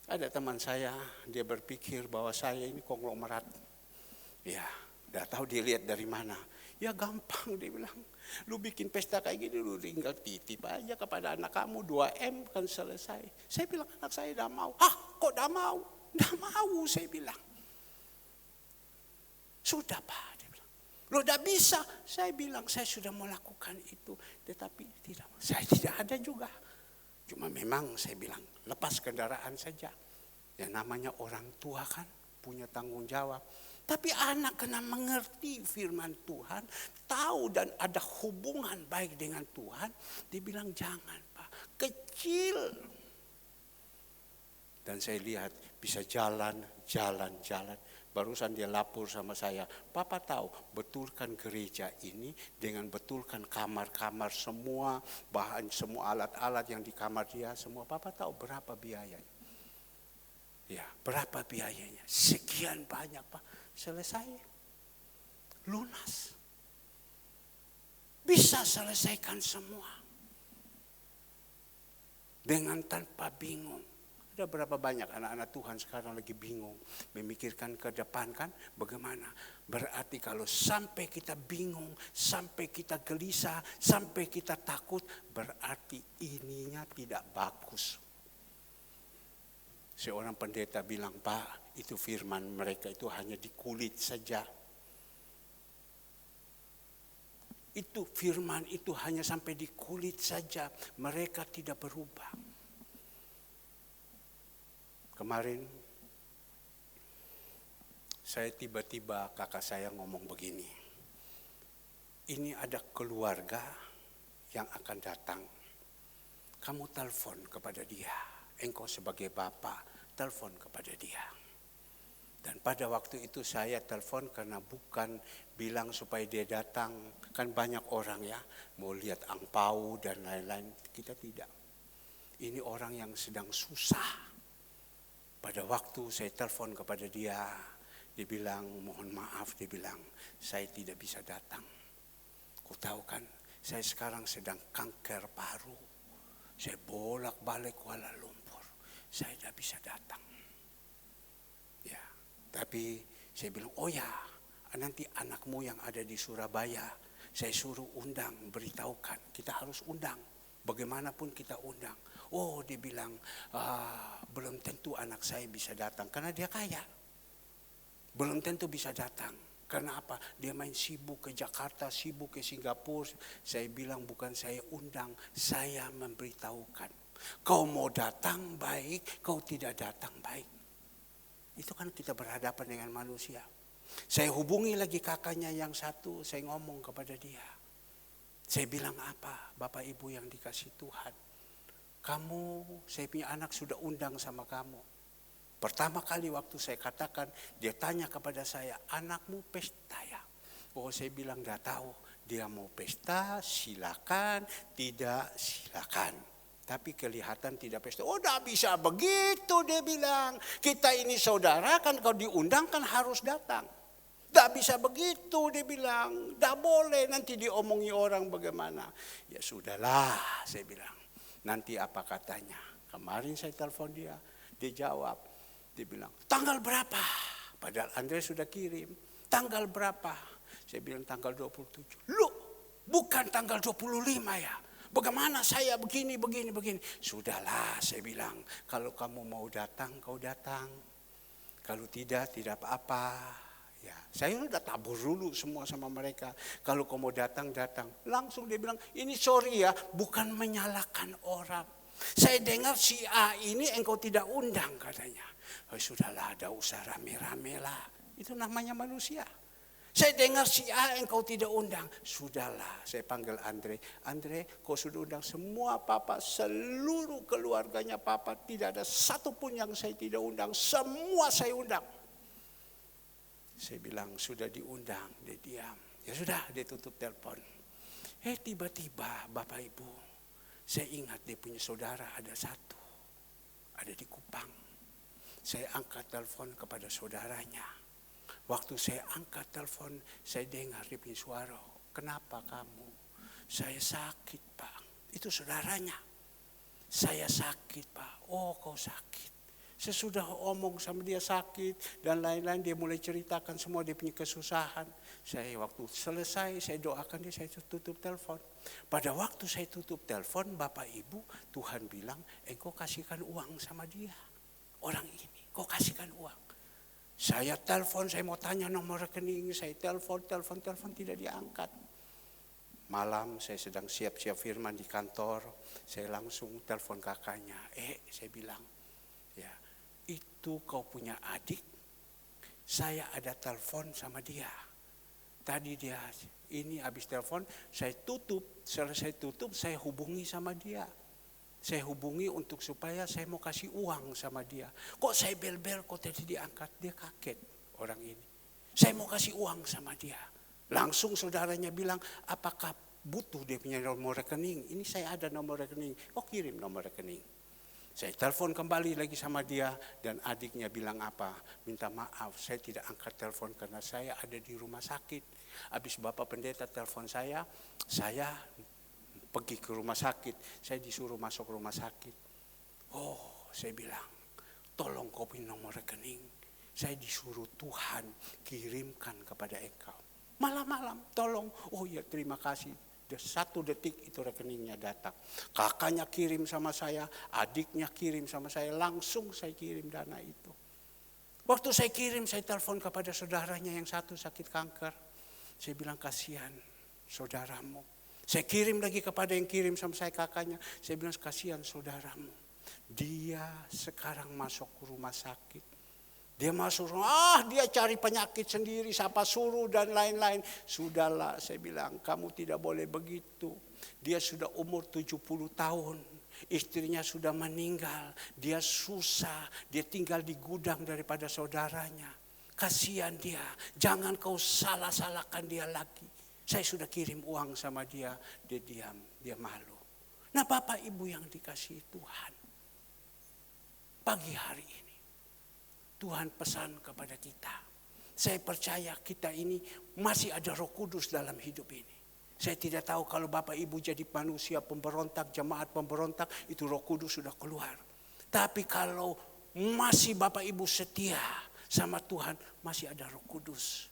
[SPEAKER 1] Ada teman saya, dia berpikir bahwa saya ini konglomerat. Ya, udah tahu dilihat dari mana. Ya gampang dia bilang. Lu bikin pesta kayak gini, lu tinggal titip aja kepada anak kamu 2M kan selesai. Saya bilang anak saya udah mau. Hah kok udah mau? Udah mau saya bilang. Sudah Pak dia bilang. Lu udah bisa? Saya bilang saya sudah melakukan itu. Tetapi saya tidak ada juga. Cuma memang saya bilang lepas kendaraan saja. Ya namanya orang tua kan punya tanggung jawab. Tapi anak kena mengerti firman Tuhan, tahu dan ada hubungan baik dengan Tuhan. Dibilang jangan Pak, kecil. Dan saya lihat bisa jalan. Barusan dia lapor sama saya, Papa tahu betulkan gereja ini dengan betulkan kamar-kamar semua, bahan semua alat-alat yang di kamar dia semua. Papa tahu berapa biayanya? Ya, berapa biayanya? Sekian banyak Pak. Selesai. Lunas. Bisa selesaikan semua. Dengan tanpa bingung. Ada berapa banyak anak-anak Tuhan sekarang lagi bingung. Memikirkan ke depan kan bagaimana. Berarti kalau sampai kita bingung, sampai kita gelisah, sampai kita takut. Berarti ininya tidak bagus. Seorang pendeta bilang, Pak itu firman mereka itu hanya di kulit saja. Itu firman itu hanya sampai di kulit saja. Mereka tidak berubah. Kemarin saya tiba-tiba kakak saya ngomong begini. Ini ada keluarga yang akan datang. Kamu telepon kepada dia. Engkau sebagai bapak telepon kepada dia. Dan pada waktu itu saya telepon karena bukan bilang supaya dia datang. Kan banyak orang ya mau lihat angpau dan lain-lain. Kita tidak. Ini orang yang sedang susah. Pada waktu saya telepon kepada dia bilang mohon maaf, dia bilang saya tidak bisa datang. Kau tahu kan saya sekarang sedang kanker paru. Saya bolak-balik Kuala Lumpur. Saya tidak bisa datang. Ya, tapi saya bilang, oh ya, nanti anakmu yang ada di Surabaya, saya suruh undang, beritahukan. Kita harus undang, bagaimanapun kita undang. Oh, dia bilang, belum tentu anak saya bisa datang, karena dia kaya. Belum tentu bisa datang. Karena apa? Dia main sibuk ke Jakarta, sibuk ke Singapura. Saya bilang bukan saya undang, saya memberitahukan. Kau mau datang baik, kau tidak datang baik. Itu kan kita berhadapan dengan manusia. Saya hubungi lagi kakaknya yang satu, saya ngomong kepada dia. Saya bilang apa? Bapak Ibu yang dikasih Tuhan. Kamu, saya punya anak sudah undang sama kamu. Pertama kali waktu saya katakan, dia tanya kepada saya, anakmu pesta ya? Oh, saya bilang enggak tahu. Dia mau pesta, silakan, tidak silakan. Tapi kelihatan tidak pesta. Oh, enggak bisa begitu, dia bilang. Kita ini saudara kan, kalau diundang kan harus datang. Enggak bisa begitu, dia bilang. Enggak boleh, nanti diomongi orang bagaimana. Ya sudahlah, saya bilang. Nanti apa katanya? Kemarin saya telepon dia jawab. Dia bilang, tanggal berapa? Padahal Andre sudah kirim. Tanggal berapa? Saya bilang tanggal 27. Loh, bukan tanggal 25 ya? Bagaimana saya begini. Sudahlah, saya bilang, kalau kamu mau datang, kau datang. Kalau tidak apa-apa. Ya, saya udah tabur dulu semua sama mereka. Kalau kau mau datang. Langsung dia bilang, ini sorry ya, bukan menyalahkan orang. Saya dengar si A ini engkau tidak undang katanya. Oh, sudahlah, ada usah rame-rame lah. Itu namanya manusia. Saya dengar si A engkau tidak undang. Sudahlah, saya panggil Andre. Andre, kau sudah undang semua papa, seluruh keluarganya papa. Tidak ada satupun yang saya tidak undang. Semua saya undang. Saya bilang sudah diundang, dia diam. Ya sudah, dia tutup telepon. Tiba-tiba Bapak Ibu, saya ingat dia punya saudara ada satu. Ada di Kupang. Saya angkat telepon kepada saudaranya. Waktu saya angkat telepon, saya dengar dia punya suara. Kenapa kamu? Saya sakit Pak. Itu saudaranya. Saya sakit Pak. Oh, kau sakit. Saya sudah omong sama dia sakit dan lain-lain. Dia mulai ceritakan semua dia punya kesusahan. Saya waktu selesai saya doakan dia, saya tutup telepon. Pada waktu saya tutup telepon, Bapak Ibu, Tuhan bilang, engkau kasihkan uang sama dia. Orang ini, kau kasihkan uang. Saya telepon, saya mau tanya nomor rekening, saya telepon tidak diangkat. Malam saya sedang siap-siap firman di kantor, saya langsung telepon kakaknya. Saya bilang, ya, itu kau punya adik, saya ada telepon sama dia. Tadi dia ini habis telepon, saya tutup. Selesai tutup, saya hubungi sama dia. Saya hubungi untuk supaya saya mau kasih uang sama dia. Kok saya bel-bel, kok tadi diangkat. Dia kaget orang ini. Saya mau kasih uang sama dia. Langsung saudaranya bilang, apakah butuh dia punya nomor rekening? Ini saya ada nomor rekening. Oh, kirim nomor rekening. Saya telepon kembali lagi sama dia dan adiknya bilang apa? Minta maaf, saya tidak angkat telepon karena saya ada di rumah sakit. Habis Bapak Pendeta telepon saya pergi ke rumah sakit. Saya disuruh masuk rumah sakit. Oh, saya bilang, tolong kopi nomor rekening. Saya disuruh Tuhan kirimkan kepada engkau. Malam-malam, tolong. Oh ya, terima kasih. 1 detik itu rekeningnya datang. Kakaknya kirim sama saya, adiknya kirim sama saya, langsung saya kirim dana itu. Waktu saya kirim, saya telepon kepada saudaranya yang satu sakit kanker. Saya bilang, kasihan saudaramu. Saya kirim lagi kepada yang kirim sama saya, kakaknya. Saya bilang, kasihan saudaramu. Dia sekarang masuk ke rumah sakit. Dia masuk, dia cari penyakit sendiri, siapa suruh dan lain-lain. Sudahlah, saya bilang, kamu tidak boleh begitu. Dia sudah umur 70 tahun. Istrinya sudah meninggal. Dia susah, dia tinggal di gudang daripada saudaranya. Kasihan dia, jangan kau salah-salahkan dia lagi. Saya sudah kirim uang sama dia, dia diam, dia malu. Nah, Bapak Ibu yang dikasihi Tuhan, pagi hari ini Tuhan pesan kepada kita. Saya percaya kita ini masih ada Roh Kudus dalam hidup ini. Saya tidak tahu kalau Bapak Ibu jadi manusia pemberontak, jemaat pemberontak, itu Roh Kudus sudah keluar. Tapi kalau masih Bapak Ibu setia sama Tuhan, masih ada Roh Kudus.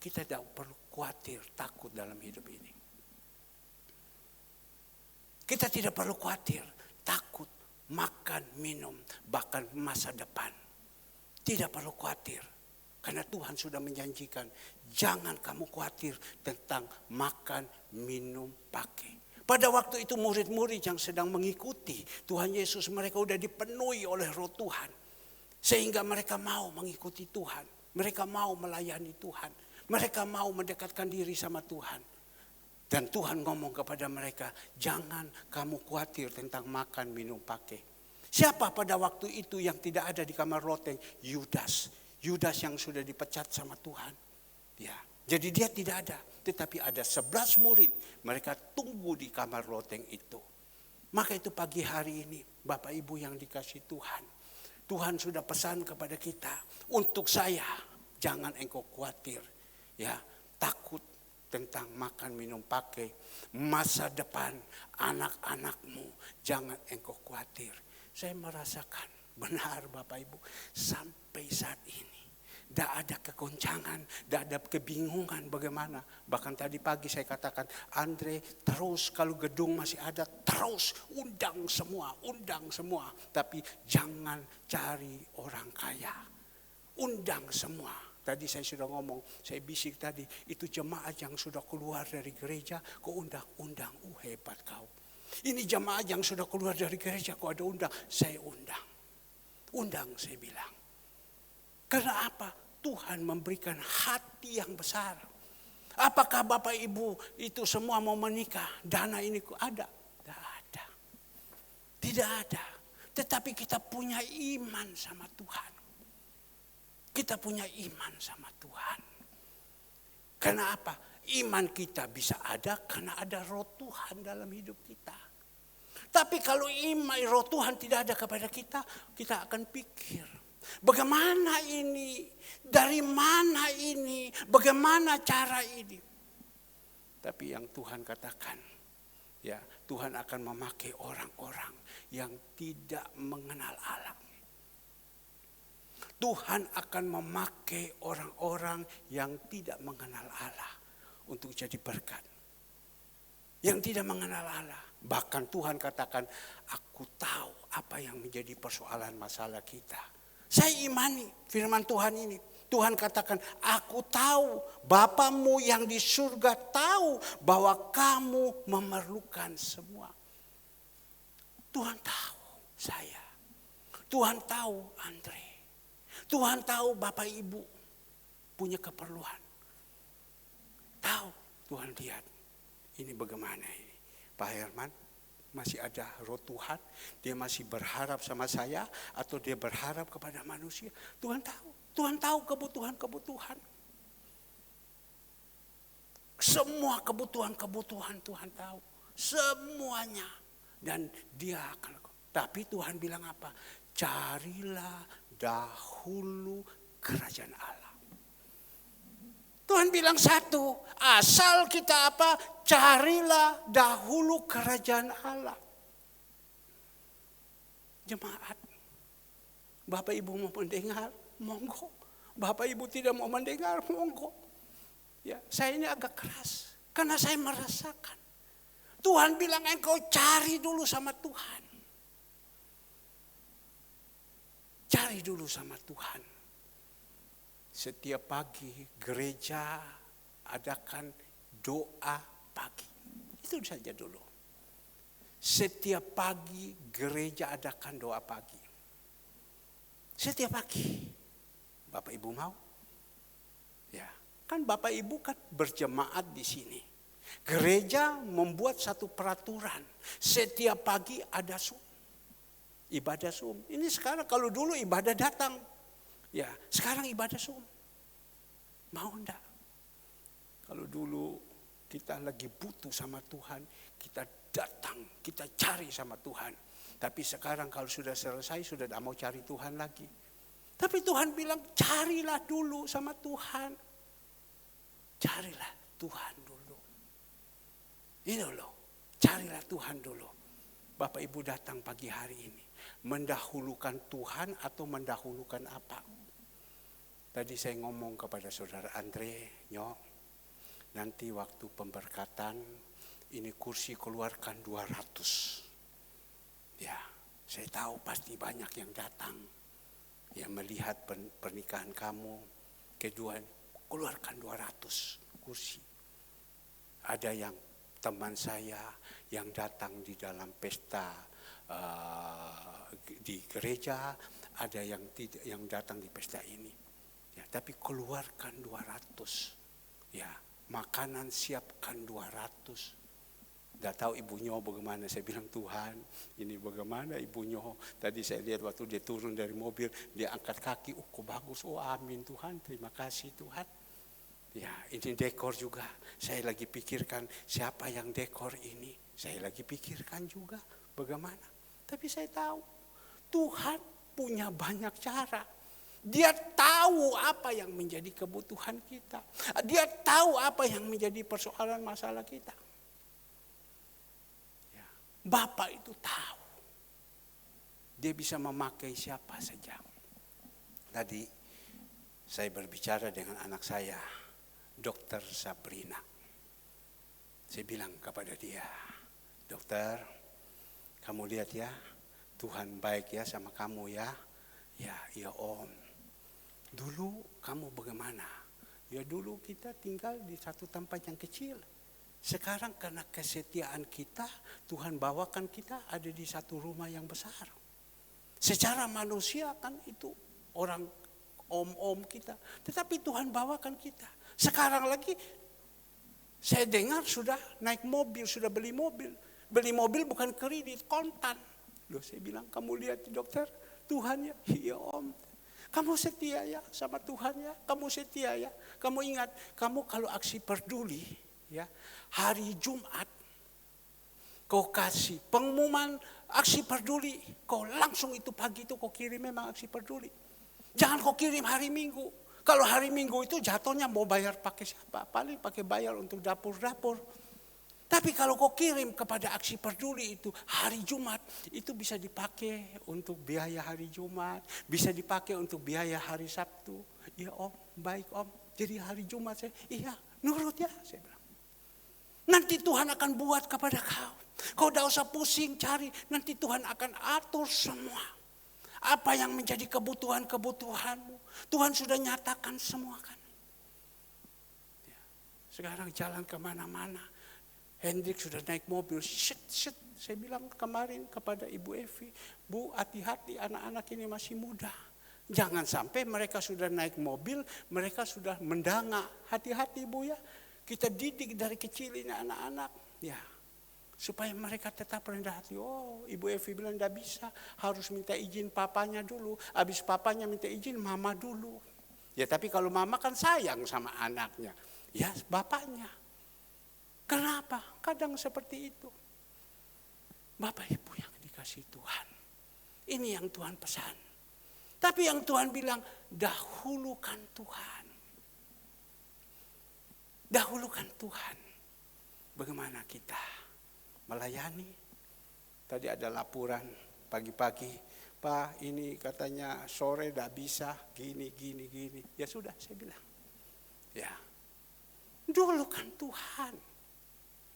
[SPEAKER 1] Kita tidak perlu khawatir, takut dalam hidup ini. Kita tidak perlu khawatir, takut, makan, minum, bahkan masa depan. Tidak perlu khawatir, karena Tuhan sudah menjanjikan, jangan kamu khawatir tentang makan, minum, pakai. Pada waktu itu murid-murid yang sedang mengikuti Tuhan Yesus, mereka sudah dipenuhi oleh Roh Tuhan. Sehingga mereka mau mengikuti Tuhan, mereka mau melayani Tuhan, mereka mau mendekatkan diri sama Tuhan. Dan Tuhan ngomong kepada mereka, jangan kamu khawatir tentang makan, minum, pakai. Siapa pada waktu itu yang tidak ada di kamar loteng? Yudas. Yudas yang sudah dipecat sama Tuhan. Ya, jadi dia tidak ada. Tetapi ada 11 murid. Mereka tunggu di kamar loteng itu. Maka itu pagi hari ini, Bapak Ibu yang dikasih Tuhan. Tuhan sudah pesan kepada kita. Untuk saya, jangan engkau khawatir. Ya, takut tentang makan, minum, pakai. Masa depan anak-anakmu, jangan engkau khawatir. Saya merasakan benar Bapak Ibu, sampai saat ini tidak ada kegoncangan, tidak ada kebingungan bagaimana. Bahkan tadi pagi saya katakan, Andre terus kalau gedung masih ada, terus undang semua. Tapi jangan cari orang kaya, undang semua. Tadi saya sudah ngomong, saya bisik tadi, itu jemaat yang sudah keluar dari gereja, kok undang, hebat kau. Ini jemaat yang sudah keluar dari gereja, kok ada undang, saya undang. Undang saya bilang. Karena apa? Tuhan memberikan hati yang besar. Apakah Bapak Ibu itu semua mau menikah? Dana ini ada? Tidak ada. Tidak ada. Tetapi kita punya iman sama Tuhan. Kita punya iman sama Tuhan. Karena apa? Iman kita bisa ada karena ada Roh Tuhan dalam hidup kita. Tapi kalau iman Roh Tuhan tidak ada kepada kita, kita akan pikir, bagaimana ini? Dari mana ini? Bagaimana cara ini? Tapi yang Tuhan katakan, ya, Tuhan akan memakai orang-orang yang tidak mengenal Allah. Tuhan akan memakai orang-orang yang tidak mengenal Allah untuk jadi berkat. Yang tidak mengenal Allah. Bahkan Tuhan katakan, aku tahu apa yang menjadi persoalan masalah kita. Saya imani firman Tuhan ini. Tuhan katakan, aku tahu Bapamu yang di surga tahu bahwa kamu memerlukan semua. Tuhan tahu saya. Tuhan tahu Andre. Tuhan tahu Bapak Ibu. punya keperluan. Tahu Tuhan lihat, ini bagaimana ini. Pak Herman masih ada roh Tuhan, dia masih berharap sama saya atau dia berharap kepada manusia. Tuhan tahu kebutuhan-kebutuhan. Semua kebutuhan-kebutuhan Tuhan tahu. Semuanya. Dan dia akan. Tapi Tuhan bilang apa? Carilah dahulu kerajaan Allah. Tuhan bilang satu. Asal kita apa? Carilah dahulu kerajaan Allah. Jemaat. Bapak Ibu mau mendengar? Monggo. Bapak Ibu tidak mau mendengar? Monggo. Ya, saya ini agak keras karena saya merasakan Tuhan bilang engkau cari dulu sama Tuhan. Cari dulu sama Tuhan. Setiap pagi gereja adakan doa pagi. Itu saja dulu. Setiap pagi gereja adakan doa pagi. Setiap pagi. Bapak Ibu mau? Ya. Kan Bapak Ibu kan berjemaat di sini. Gereja membuat satu peraturan. Setiap pagi ada Zoom. Ibadah Zoom. Ini sekarang kalau dulu ibadah datang. Ya, sekarang ibadah Zoom. Mau enggak? Kalau dulu kita lagi butuh sama Tuhan, kita datang, kita cari sama Tuhan. Tapi sekarang kalau sudah selesai, sudah tidak mau cari Tuhan lagi. Tapi Tuhan bilang, carilah dulu sama Tuhan. Carilah Tuhan dulu. Ini loh, carilah Tuhan dulu. Bapak Ibu datang pagi hari ini. Mendahulukan Tuhan atau mendahulukan apa? Tadi saya ngomong kepada saudara Andre, Nyok, nanti waktu pemberkatan, ini kursi keluarkan 200. Ya, saya tahu pasti banyak yang datang. Yang melihat pernikahan kamu, kedua, keluarkan 200 kursi. Ada yang teman saya yang datang di dalam pesta di gereja, ada yang tidak, yang datang di pesta ini. Ya, tapi keluarkan 200. Ya, makanan siapkan 200. Tidak tahu Ibu Nyo bagaimana. Saya bilang, Tuhan, ini bagaimana Ibu Nyo. Tadi saya lihat waktu dia turun dari mobil, dia angkat kaki. Oh, kok bagus. Oh, amin Tuhan. Terima kasih Tuhan. Ya, ini dekor juga. Saya lagi pikirkan siapa yang dekor ini. Saya lagi pikirkan juga bagaimana. Tapi saya tahu Tuhan punya banyak cara. Dia tahu apa yang menjadi kebutuhan kita. Dia tahu apa yang menjadi persoalan masalah kita. Ya, Bapak itu tahu. Dia bisa memakai siapa saja. Tadi saya berbicara dengan anak saya, Dokter Sabrina. Saya bilang kepada dia, Dokter, kamu lihat ya, Tuhan baik ya sama kamu ya. Ya, iya Om. Dulu kamu bagaimana? Ya dulu kita tinggal di satu tempat yang kecil. Sekarang karena kesetiaan kita, Tuhan bawakan kita ada di satu rumah yang besar. Secara manusia kan itu orang om-om kita. Tetapi Tuhan bawakan kita. Sekarang lagi saya dengar sudah naik mobil, sudah beli mobil. Beli mobil bukan kredit, kontan. Loh, saya bilang, kamu lihat Dokter, Tuhan ya, iya Om. Kamu setia ya sama Tuhan ya, kamu setia ya. Kamu ingat, kamu kalau aksi peduli ya, hari Jumat kau kasih pengumuman aksi peduli, kau langsung itu pagi itu kau kirim memang aksi peduli. Jangan kau kirim hari Minggu. Kalau hari Minggu itu jatuhnya mau bayar pakai siapa? Paling pakai bayar untuk dapur-dapur. Tapi kalau kau kirim kepada aksi peduli itu hari Jumat, itu bisa dipakai untuk biaya hari Jumat, bisa dipakai untuk biaya hari Sabtu. Iya Om, baik Om. Jadi hari Jumat saya, iya nurut ya, saya bilang. Nanti Tuhan akan buat kepada kau. Kau tidak usah pusing cari, nanti Tuhan akan atur semua. Apa yang menjadi kebutuhan-kebutuhanmu, Tuhan sudah nyatakan semua kan. Sekarang jalan kemana-mana. Hendrik sudah naik mobil, shit. Saya bilang kemarin kepada Ibu Evi, Bu hati-hati anak-anak ini masih muda. Jangan sampai mereka sudah naik mobil, mereka sudah mendangak. Hati-hati Bu ya. Kita didik dari kecil ini anak-anak. Ya, supaya mereka tetap rendah hati. Oh, Ibu Evi bilang tidak bisa. Harus minta izin papanya dulu. Habis papanya minta izin mama dulu. Ya tapi kalau mama kan sayang sama anaknya. Ya bapaknya. Kenapa? Kadang seperti itu. Bapak Ibu yang dikasih Tuhan. Ini yang Tuhan pesan. Tapi yang Tuhan bilang, dahulukan Tuhan. Dahulukan Tuhan. Bagaimana kita melayani? Tadi ada laporan pagi-pagi, Pak ini katanya sore tidak bisa, gini. Ya sudah saya bilang. Ya, dahulukan Tuhan.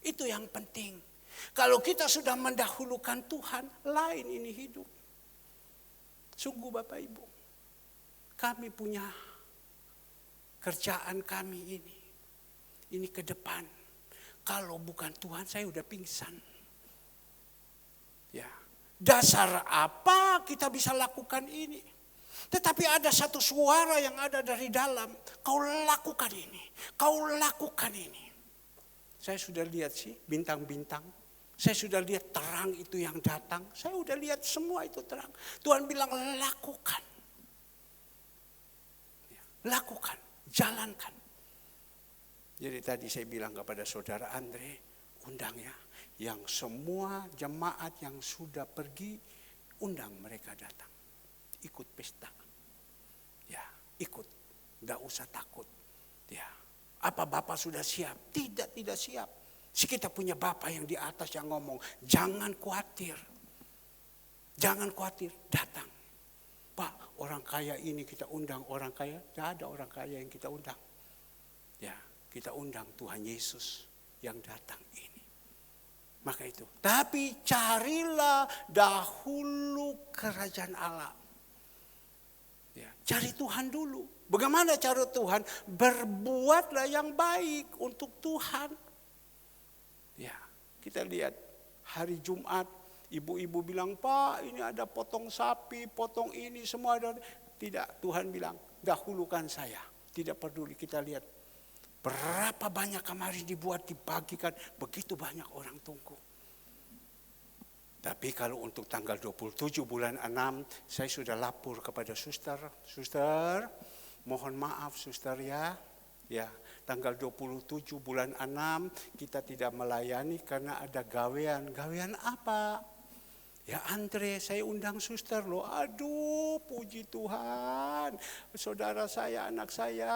[SPEAKER 1] Itu yang penting. Kalau kita sudah mendahulukan Tuhan, lain ini hidup. Sungguh Bapak Ibu, kami punya kerjaan kami ini. Ini ke depan. Kalau bukan Tuhan saya udah pingsan. Ya, dasar apa kita bisa lakukan ini? Tetapi ada satu suara yang ada dari dalam. Kau lakukan ini. Kau lakukan ini. Saya sudah lihat sih bintang-bintang. Saya sudah lihat terang itu yang datang. Saya sudah lihat semua itu terang. Tuhan bilang lakukan. Lakukan. Jalankan. Jadi tadi saya bilang kepada saudara Andre, undang ya. Yang semua jemaat yang sudah pergi, undang mereka datang. Ikut pesta. Ya, ikut. Tidak usah takut. Ya. Apa Bapak sudah siap? Tidak siap. Kita punya Bapak yang di atas yang ngomong, jangan khawatir. Jangan khawatir, datang. Pak, orang kaya ini kita undang, orang kaya. Tidak ada orang kaya yang kita undang. Ya, kita undang Tuhan Yesus yang datang ini. Maka itu. Tapi carilah dahulu kerajaan Allah. Ya, cari Tuhan dulu. Bagaimana cara Tuhan? Berbuatlah yang baik untuk Tuhan. Ya, kita lihat hari Jumat, ibu-ibu bilang, Pak ini ada potong sapi, potong ini semua. Tidak, Tuhan bilang, dahulukan saya. Tidak peduli, kita lihat. Berapa banyak kemarin dibuat, dibagikan, begitu banyak orang tunggu. Tapi kalau untuk tanggal 27 bulan 6, saya sudah lapor kepada suster. Suster, mohon maaf suster ya. Ya, tanggal 27 bulan 6 kita tidak melayani karena ada gawean. Gawean apa? Ya Andre, saya undang suster loh. Aduh, puji Tuhan. Saudara saya, anak saya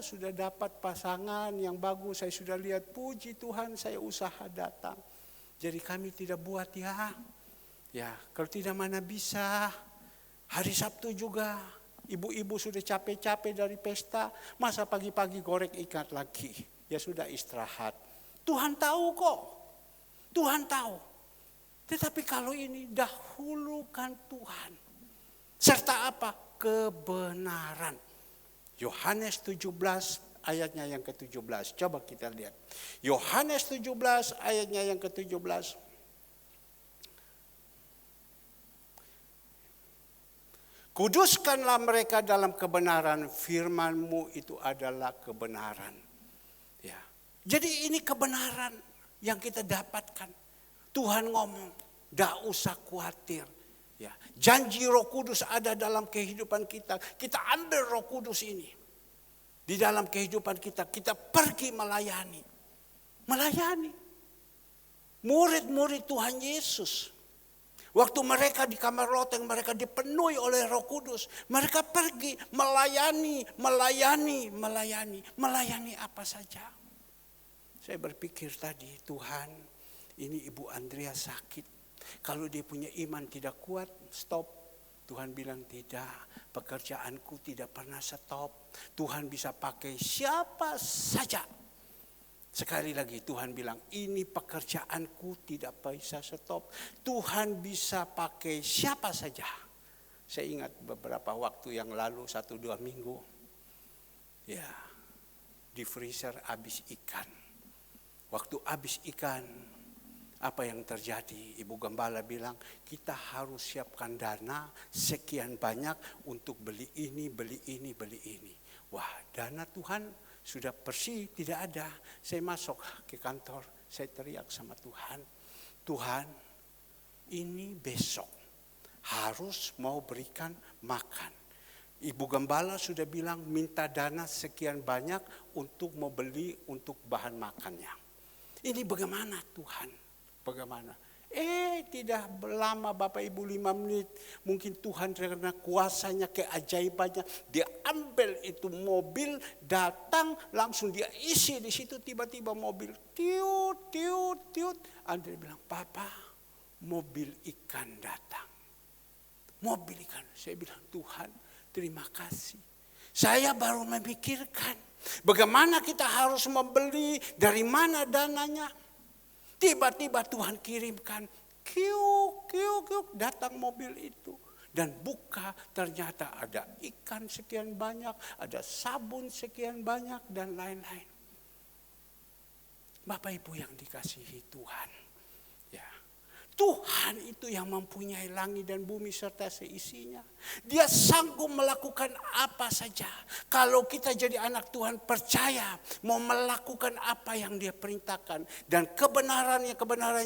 [SPEAKER 1] sudah dapat pasangan yang bagus. Saya sudah lihat, puji Tuhan, saya usaha datang. Jadi kami tidak buat ya. Ya, kalau tidak mana bisa. Hari Sabtu juga. Ibu-ibu sudah capek-capek dari pesta. Masa pagi-pagi goreng ikan lagi. Ya sudah istirahat. Tuhan tahu kok. Tuhan tahu. Tetapi kalau ini dahulukan Tuhan. Serta apa? Kebenaran. Yohanes 17 ayatnya yang ke-17. Coba kita lihat. Yohanes 17 ayatnya yang ke-17. Kuduskanlah mereka dalam kebenaran. Firman-Mu itu adalah kebenaran. Ya. Jadi ini kebenaran yang kita dapatkan. Tuhan ngomong, tidak usah khawatir. Ya, janji Roh Kudus ada dalam kehidupan kita. Kita ambil Roh Kudus ini di dalam kehidupan kita. Kita pergi melayani. Melayani. Murid-murid Tuhan Yesus. Waktu mereka di kamar loteng, mereka dipenuhi oleh Roh Kudus. Mereka pergi melayani. Melayani apa saja. Saya berpikir tadi, Tuhan, ini Ibu Andrea sakit. Kalau dia punya iman tidak kuat, stop. Tuhan bilang tidak. Pekerjaanku tidak pernah stop. Tuhan bisa pakai siapa saja. Sekali lagi Tuhan bilang, ini pekerjaanku tidak bisa stop. Tuhan bisa pakai siapa saja. Saya ingat beberapa waktu yang lalu, 1-2 minggu. Ya, di freezer habis ikan. Waktu habis ikan, Apa yang terjadi? Ibu Gembala bilang kita harus siapkan dana sekian banyak untuk beli ini, beli ini, beli ini. Wah, dana Tuhan sudah bersih, tidak ada. Saya masuk ke kantor, saya teriak sama Tuhan. Tuhan, ini besok harus mau berikan makan. Ibu Gembala sudah bilang minta dana sekian banyak untuk mau beli untuk bahan makannya. Ini bagaimana Tuhan? Bagaimana? Tidak lama Bapak Ibu 5 menit. Mungkin Tuhan karena kuasanya, keajaibannya. Dia ambil itu mobil, datang langsung dia isi di situ. Tiba-tiba mobil tiut, tiut, tiut. Andre bilang, Papa mobil ikan datang. Mobil ikan. Saya bilang, Tuhan terima kasih. Saya baru memikirkan bagaimana kita harus membeli, dari mana dananya. Tiba-tiba Tuhan kirimkan, kiuk, kiuk, kiuk, datang mobil itu. Dan buka, ternyata ada ikan sekian banyak, ada sabun sekian banyak, dan lain-lain. Bapak Ibu yang dikasihi Tuhan. Ya. Tuhan itu yang mempunyai langit dan bumi serta seisinya. Dia sanggup melakukan apa saja. Kalau kita jadi anak Tuhan percaya mau melakukan apa yang dia perintahkan. Dan kebenaran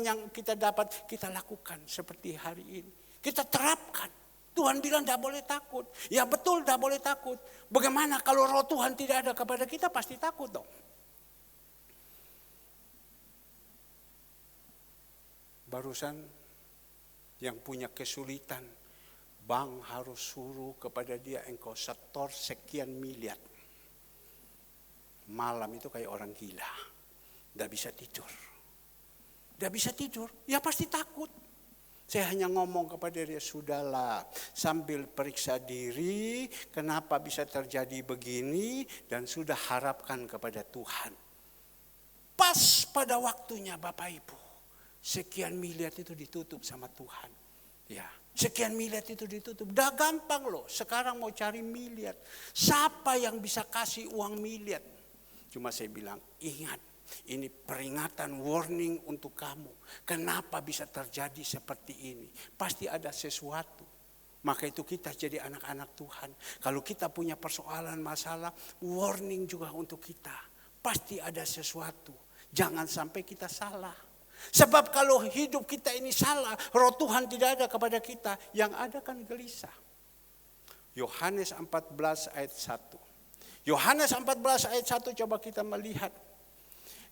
[SPEAKER 1] yang kita dapat kita lakukan seperti hari ini. Kita terapkan. Tuhan bilang tidak boleh takut. Ya betul tidak boleh takut. Bagaimana kalau roh Tuhan tidak ada kepada kita pasti takut dong. Barusan yang punya kesulitan, bank harus suruh kepada dia engkau setor sekian miliar. Malam itu kayak orang gila, tidak bisa tidur. Tidak bisa tidur, ya pasti takut. Saya hanya ngomong kepada dia, sudahlah sambil periksa diri, kenapa bisa terjadi begini, dan sudah harapkan kepada Tuhan. Pas pada waktunya Bapak Ibu. Sekian miliar itu ditutup sama Tuhan. Ya, sekian miliar itu ditutup. Dah gampang loh. Sekarang mau cari miliar. Siapa yang bisa kasih uang miliar? Cuma saya bilang, ingat. Ini peringatan, warning untuk kamu. Kenapa bisa terjadi seperti ini? Pasti ada sesuatu. Maka itu kita jadi anak-anak Tuhan. Kalau kita punya persoalan, masalah, warning juga untuk kita. Pasti ada sesuatu. Jangan sampai kita salah. Sebab kalau hidup kita ini salah, roh Tuhan tidak ada kepada kita, yang ada kan gelisah. Yohanes 14 ayat 1. Yohanes 14 ayat 1 coba kita melihat.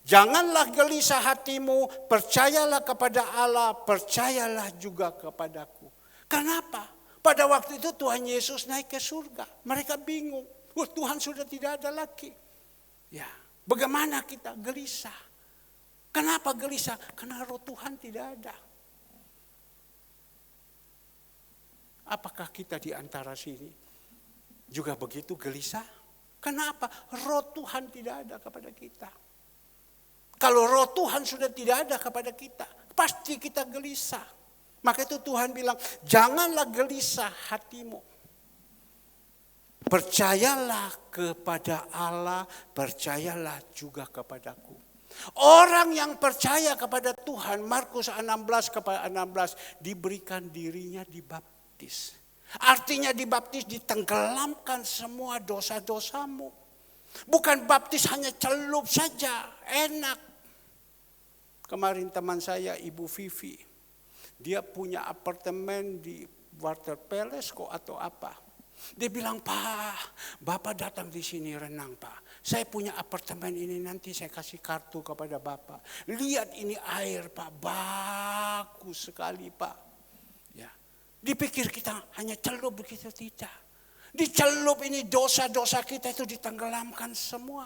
[SPEAKER 1] Janganlah gelisah hatimu, percayalah kepada Allah, percayalah juga kepadaku. Kenapa? Pada waktu itu Tuhan Yesus naik ke surga. Mereka bingung. Tuhan sudah tidak ada lagi. Ya, bagaimana kita gelisah? Kenapa gelisah? Karena roh Tuhan tidak ada. Apakah kita di antara sini juga begitu gelisah? Kenapa? Roh Tuhan tidak ada kepada kita. Kalau roh Tuhan sudah tidak ada kepada kita, pasti kita gelisah. Maka itu Tuhan bilang, janganlah gelisah hatimu. Percayalah kepada Allah, percayalah juga kepadaku. Orang yang percaya kepada Tuhan, Markus 16 kepada 16, diberikan dirinya dibaptis. Artinya dibaptis ditenggelamkan semua dosa-dosamu. Bukan baptis hanya celup saja, enak. Kemarin teman saya Ibu Vivi, dia punya apartemen di Water Palace kok atau apa. Dia bilang, Pak, Bapak datang di sini renang Pak. Saya punya apartemen ini, nanti saya kasih kartu kepada Bapak. Lihat ini air Pak, bagus sekali Pak. Ya. Dipikir kita hanya celup begitu, tidak. Dicelup ini dosa-dosa kita itu ditenggelamkan semua.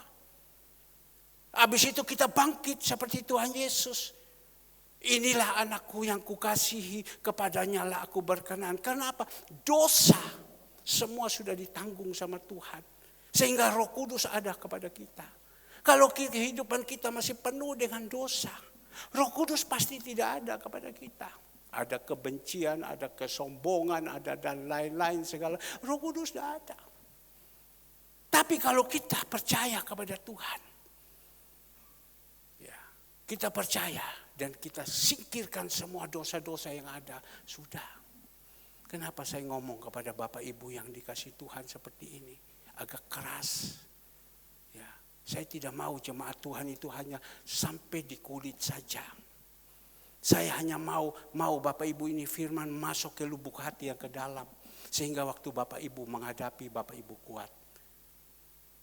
[SPEAKER 1] Habis itu kita bangkit seperti Tuhan Yesus. Inilah anakku yang kukasihi, kepadanya lah aku berkenan. Kenapa? Dosa semua sudah ditanggung sama Tuhan. Sehingga Roh Kudus ada kepada kita. Kalau kehidupan kita masih penuh dengan dosa, Roh Kudus pasti tidak ada kepada kita. Ada kebencian, ada kesombongan, ada dan lain-lain segala. Roh Kudus tidak ada. Tapi kalau kita percaya kepada Tuhan, ya, kita percaya dan kita singkirkan semua dosa-dosa yang ada. Sudah. Kenapa saya ngomong kepada Bapak Ibu yang dikasih Tuhan seperti ini? Agak keras. Ya, saya tidak mau jemaat Tuhan itu hanya sampai di kulit saja. Saya hanya mau Bapak Ibu ini firman masuk ke lubuk hati yang ke dalam. Sehingga waktu Bapak Ibu menghadapi, Bapak Ibu kuat.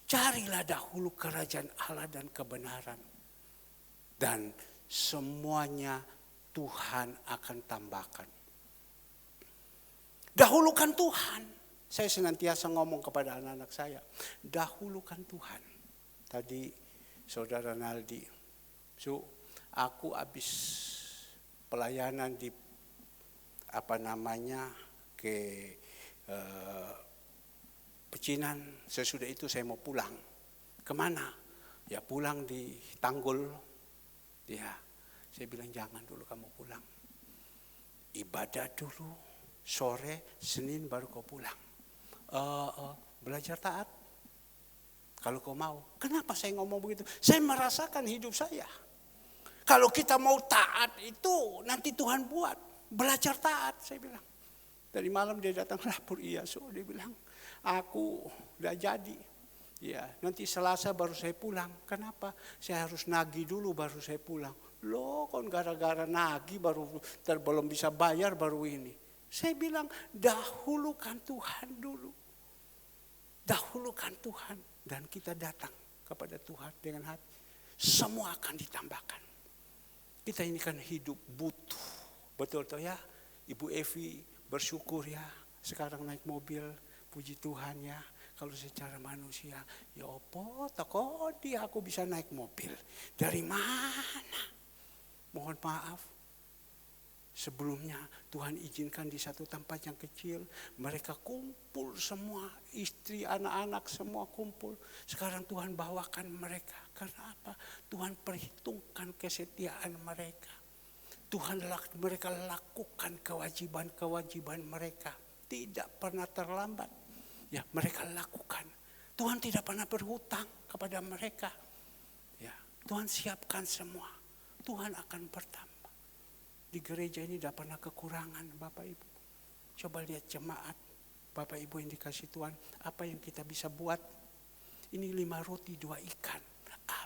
[SPEAKER 1] Carilah dahulu kerajaan Allah dan kebenaran. Dan semuanya Tuhan akan tambahkan. Dahulukan Tuhan. Saya senantiasa ngomong kepada anak-anak saya. Dahulukan Tuhan. Tadi saudara Naldi. Aku habis pelayanan di ke Pecinan. Sesudah itu saya mau pulang. Kemana? Ya pulang di Tanggul. Ya, saya bilang jangan dulu kamu pulang. Ibadah dulu. Sore, Senin baru kau pulang. Belajar taat. Kalau kau mau. Kenapa saya ngomong begitu? Saya merasakan hidup saya. Kalau kita mau taat itu nanti Tuhan buat. Belajar taat, saya bilang. Dari malam dia datang lapor, iya. So, dia bilang, aku udah jadi. Ya, nanti Selasa baru saya pulang. Kenapa? Saya harus nagih dulu baru saya pulang. Loh, kon gara-gara nagih baru belum bisa bayar baru ini. Saya bilang, dahulukan Tuhan dulu. Dahulukan Tuhan. Dan kita datang kepada Tuhan dengan hati. Semua akan ditambahkan. Kita ini kan hidup butuh. Betul toh ya? Ibu Evi bersyukur ya. Sekarang naik mobil. Puji Tuhan ya. Kalau secara manusia. Ya opo, takodi aku bisa naik mobil. Dari mana? Mohon maaf. Sebelumnya Tuhan izinkan di satu tempat yang kecil. Mereka kumpul semua. Istri, anak-anak semua kumpul. Sekarang Tuhan bawakan mereka. Karena apa? Tuhan perhitungkan kesetiaan mereka. Mereka lakukan kewajiban-kewajiban mereka. Tidak pernah terlambat. Ya, mereka lakukan. Tuhan tidak pernah berhutang kepada mereka. Ya, Tuhan siapkan semua. Tuhan akan bertambah. Di gereja ini tidak pernah kekurangan Bapak Ibu. Coba lihat jemaat Bapak Ibu yang dikasih Tuhan. Apa yang kita bisa buat? Ini 5 roti 2 ikan.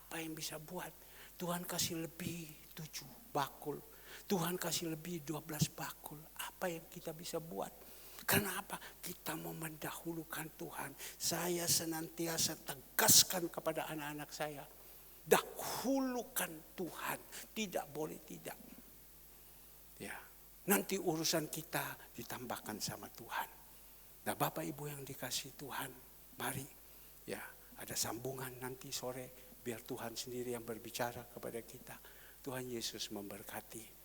[SPEAKER 1] Apa yang bisa buat? Tuhan kasih lebih 7 bakul. Tuhan kasih lebih 12 bakul. Apa yang kita bisa buat? Kenapa? Kita mau mendahulukan Tuhan. Saya senantiasa tegaskan kepada anak-anak saya. Dahulukan Tuhan. Tidak boleh tidak. Ya, nanti urusan kita ditambahkan sama Tuhan. Nah, Bapak Ibu yang dikasih Tuhan, mari ya, ada sambungan nanti sore biar Tuhan sendiri yang berbicara kepada kita. Tuhan Yesus memberkati.